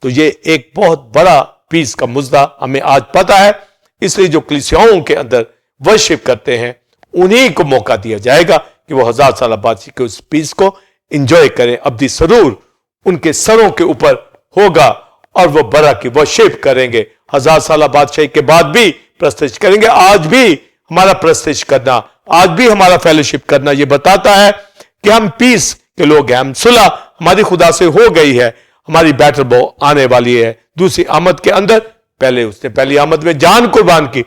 तो ये एक बहुत बड़ा पीस का मुद्दा हमें आज पता है, इसलिए जो कलीसियाओं के अंदर वर्शिप करते हैं उन्हीं को मौका दिया जाएगा कि वो 1000 साल बादशाही के उस पीस को एंजॉय करें। अब्दी सरूर उनके सरों के ऊपर होगा और वो बरा की वर्शिप करेंगे। 1000 साल बादशाही के बाद भी प्रस्तिश करेंगे। आज भी हमारा प्रस्तिश करना, आज भी हमारा फेलोशिप करना ये बताता है कि हम पीस के लोग हैं, हम सुलह हमारी खुदा से हो गई है, हमारी बैटल बो आने वाली है दूसरी आमद के अंदर। पहले उसने पहली आमद में जान कुर्बान की,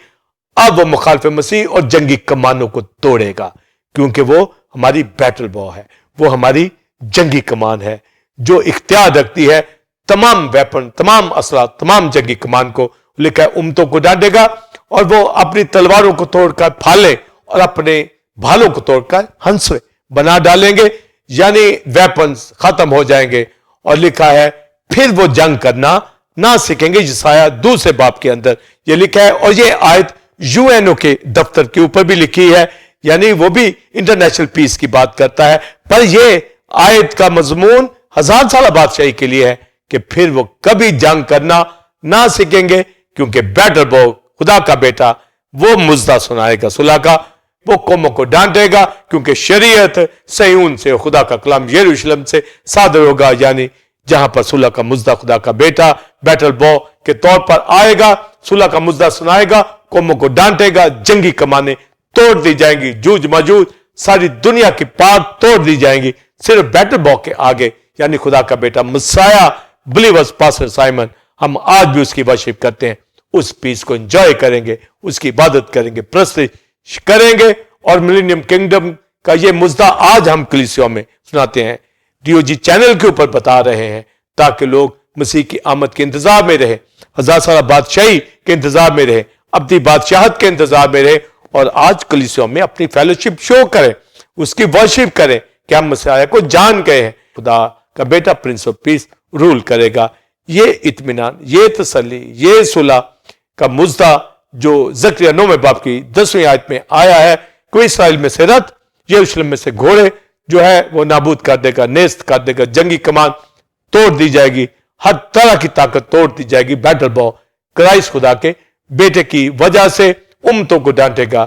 अब वो मुखालिफ मसीह और जंगी कमानों को तोड़ेगा क्योंकि वो हमारी बैटल बो है, वो हमारी जंगी कमान है जो इख्तियार रखती है तमाम वेपन, तमाम असला, तमाम जंगी कमान को। लिखा है उम्मतों को डांटेगा और वो अपनी तलवारों को तोड़कर फाले और अपने भालों को तोड़कर हंसवे बना डालेंगे, यानी वेपन्स खत्म हो जाएंगे। और लिखा है फिर वो जंग करना ना सीखेंगे। यसाया दूसरे बाब के अंदर ये लिखा है और ये आयत यूएनओ के दफ्तर के ऊपर भी लिखी है, यानी वो भी इंटरनेशनल पीस की बात करता है। पर ये आयत का मजमून 1000 साल बादशाही के लिए है कि फिर वो कभी जंग करना ना सीखेंगे क्योंकि बैटल बो खुदा का बेटा वो मुद्दा सुनाएगा सुलह का, वो कौमों को डांटेगा क्योंकि शरीयत सयून से, खुदा का कलाम यरूशलेम से सादर होगा, यानी जहां पर सुलह का मुद्दा खुदा का बेटा बैटल बो के तौर पर आएगा, सुलह का मुद्दा सुनाएगा, कौमों को डांटेगा, जंगी कमाने तोड़ दी जाएंगी, जूझ मजूज सारी दुनिया की पाक तोड़ दी जाएंगी सिर्फ बैटल बो के आगे, यानी खुदा का बेटा मसाया बिलीवर्स पास्टर साइमन। हम आज भी उसकी वर्शिप करते हैं, उस पीस को एंजॉय करेंगे, उसकी इबादत करेंगे, प्रस्तिश करेंगे और मिलेनियम किंगडम का ये मुद्दा आज हम कलीसियाओं में सुनाते हैं, डीओजी चैनल के ऊपर बता रहे हैं ताकि लोग मसीह की आमद के इंतजार में रहे, 1000 साल बादशाही के इंतजार में रहे, अपनी बादशाहत के इंतजार में रहे और आज कलीसियाओं में अपनी फेलोशिप शो करें اس کی वर्शिप کریں کہ ہم مسیح کو جان گئے ہیں, خدا کا بیٹا प्रिंस ऑफ पीस रूल करेगा. ये इत्मीनान, ये तसल्ली, ये सुलह का मुद्दा जो ज़करिया 9वें बाब की 10वीं आयत में आया है कि इसराइल में से रथ, यरूशलेम में से घोड़े जो है वो नाबूद कर देगा, नेस्त कर देगा, जंगी कमान तोड़ दी जाएगी, हर तरह की ताकत तोड़ दी जाएगी. बैटल बॉ क्राइस्ट खुदा के बेटे की वजह से उम्मतों को डांटेगा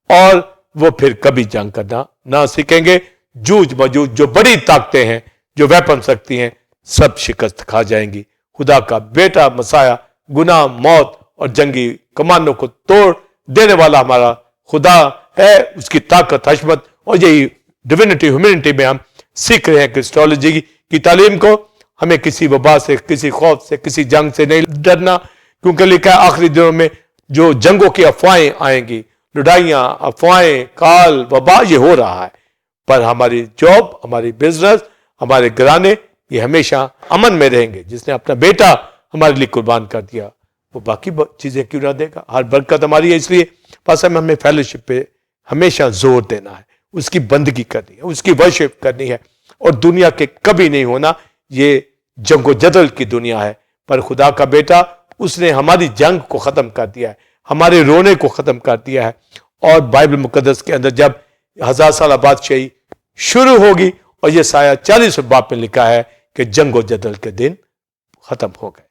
और वो फिर कभी जंग करना ना सीखेंगे. जूझ मजूझ जो बड़ी ताकतें हैं, जो वेपन रखती हैं, सब शिकस्त खा जाएंगी. खुदा का बेटा मसाया गुनाह, मौत और जंगी कमानों को तोड़ देने वाला हमारा खुदा है. उसकी ताकत, हशमत और यही डिविनिटी, ह्यूमैनिटी में हम सीख रहे हैं. क्रिस्टोलॉजी की तालीम को हमें किसी वबा से, किसी खौफ से, किसी जंग से नहीं डरना, क्योंकि लिखा है आखिरी दिनों में जो जंगों की अफवाहें आएंगी, लड़ाइयां, अफवाहें, काल, वबा, ये हो रहा है. पर हमारी जॉब, हमारी बिजनेस, हमारे घराने ये हमेशा अमन में रहेंगे. जिसने अपना बेटा हमारे लिए कुर्बान कर दिया वो बाकी चीजें क्यों ना देगा. हर बरकत हमारी है. इसलिए पास में हमें फेलोशिप पे हमेशा जोर देना है, उसकी बंदगी करनी है, उसकी वर्शिप करनी है. और दुनिया के कभी नहीं होना, ये जंगो जदल की दुनिया है. पर खुदा का बेटा उसने हमारी जंग को खत्म कर दिया है, हमारे रोने को खत्म कर दिया है. और बाइबल मुकद्दस के अंदर जब 1000 साल बादशाही शुरू होगी और ये साया 40वें बाब में लिखा है कि जंगो जदल के दिन खत्म हो गए.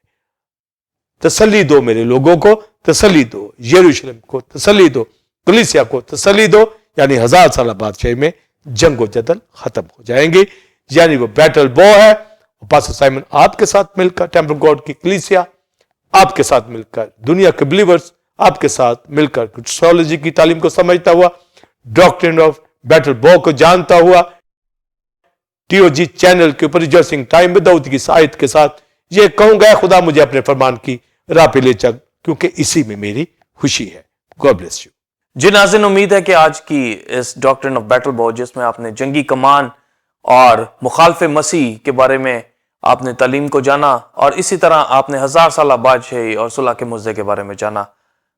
तसल्ली दो मेरे लोगों को, तसल्ली दो यरूशलेम को, तसल्ली दो कलीसिया को, तसल्ली दो. यानी 1000 साल बादशाही में जंगो जदल खत्म हो जाएंगे. यानी वो बैटल बॉ है. पास्टर साइमन आपके साथ मिलकर, टेम्पल गॉड की कलीसिया आपके साथ मिलकर, दुनिया के बिलीवर्स आपके साथ मिलकर क्रिस्टोलॉजी की तालीम को समझता हुआ, डॉक्ट्रिन ऑफ बैटल बॉ को जानता हुआ, टीओजी चैनल के ऊपर रिजर्सिंग टाइम विद दाऊद की आयत के साथ ये कहूंगा, खुदा मुझे अपने फरमान की राह पे ले चल, क्योंकि इसी में मेरी खुशी है. God bless you. जी नाज़रीन, उम्मीद है कि आज की इस डॉक्ट्रिन ऑफ बैटल बॉ, जिसमें आपने जंगी कमान और मुखालफे मसीह के बारे में आपने तालीम को जाना और इसी तरह आपने 1000 साल बादशाही और सुलह के मुद्दे के बारे में जाना,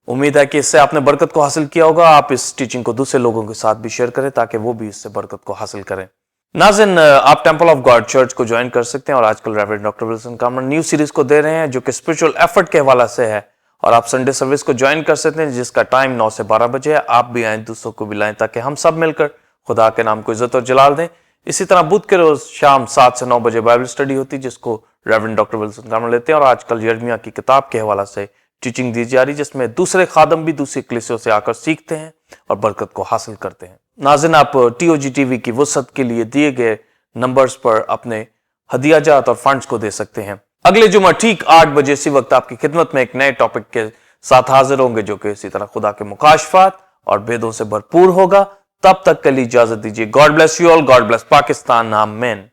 उम्मीद है कि इससे आपने बरकत को हासिल किया होगा. आप इस टीचिंग को दूसरे लोगों के साथ भी शेयर करें ताकि वो भी इससे बरकत को हासिल करें. नाज़रीन, आप टेंपल ऑफ गॉड चर्च को ज्वाइन कर सकते हैं और आजकल रेवरेंड डॉक्टर विल्सन कामर न्यू सीरीज को दे रहे हैं जो कि स्पिरिचुअल एफर्ट के हवाले से है. और आप संडे सर्विस को ज्वाइन कर सकते हैं जिसका टाइम 9 से 12 बजे है. आप भी आएं, दूसरों को भी लाएं ताकि हम सब मिलकर खुदा के नाम को इज्जत और जलाल दें. इसी तरह बुध के रोज शाम 7 से 9 बजे बाइबल स्टडी होती है जिसको रेवरेंड डॉक्टर विल्सन कामर लेते हैं. और आजकल यिर्मयाह की किताब के हवाले से टीचिंग दी जा रही है जिसमें दूसरे खादम भी दूसरी कलीसियों से आकर सीखते हैं और बरकत को हासिल करते हैं. नाज़रीन, आप टीओजी टीवी की वसअत के लिए दिए गए नंबर्स पर अपने हदियाजात और फंड्स को दे सकते हैं. अगले जुमा ठीक 8 बजे इसी वक्त आपकी खिदमत में एक नए टॉपिक के साथ हाजिर होंगे जो कि इसी तरह खुदा के मुकाशफात और भेदों से भरपूर होगा. तब तक के लिए इजाजत दीजिए. God bless you all. God bless Pakistan. आमीन.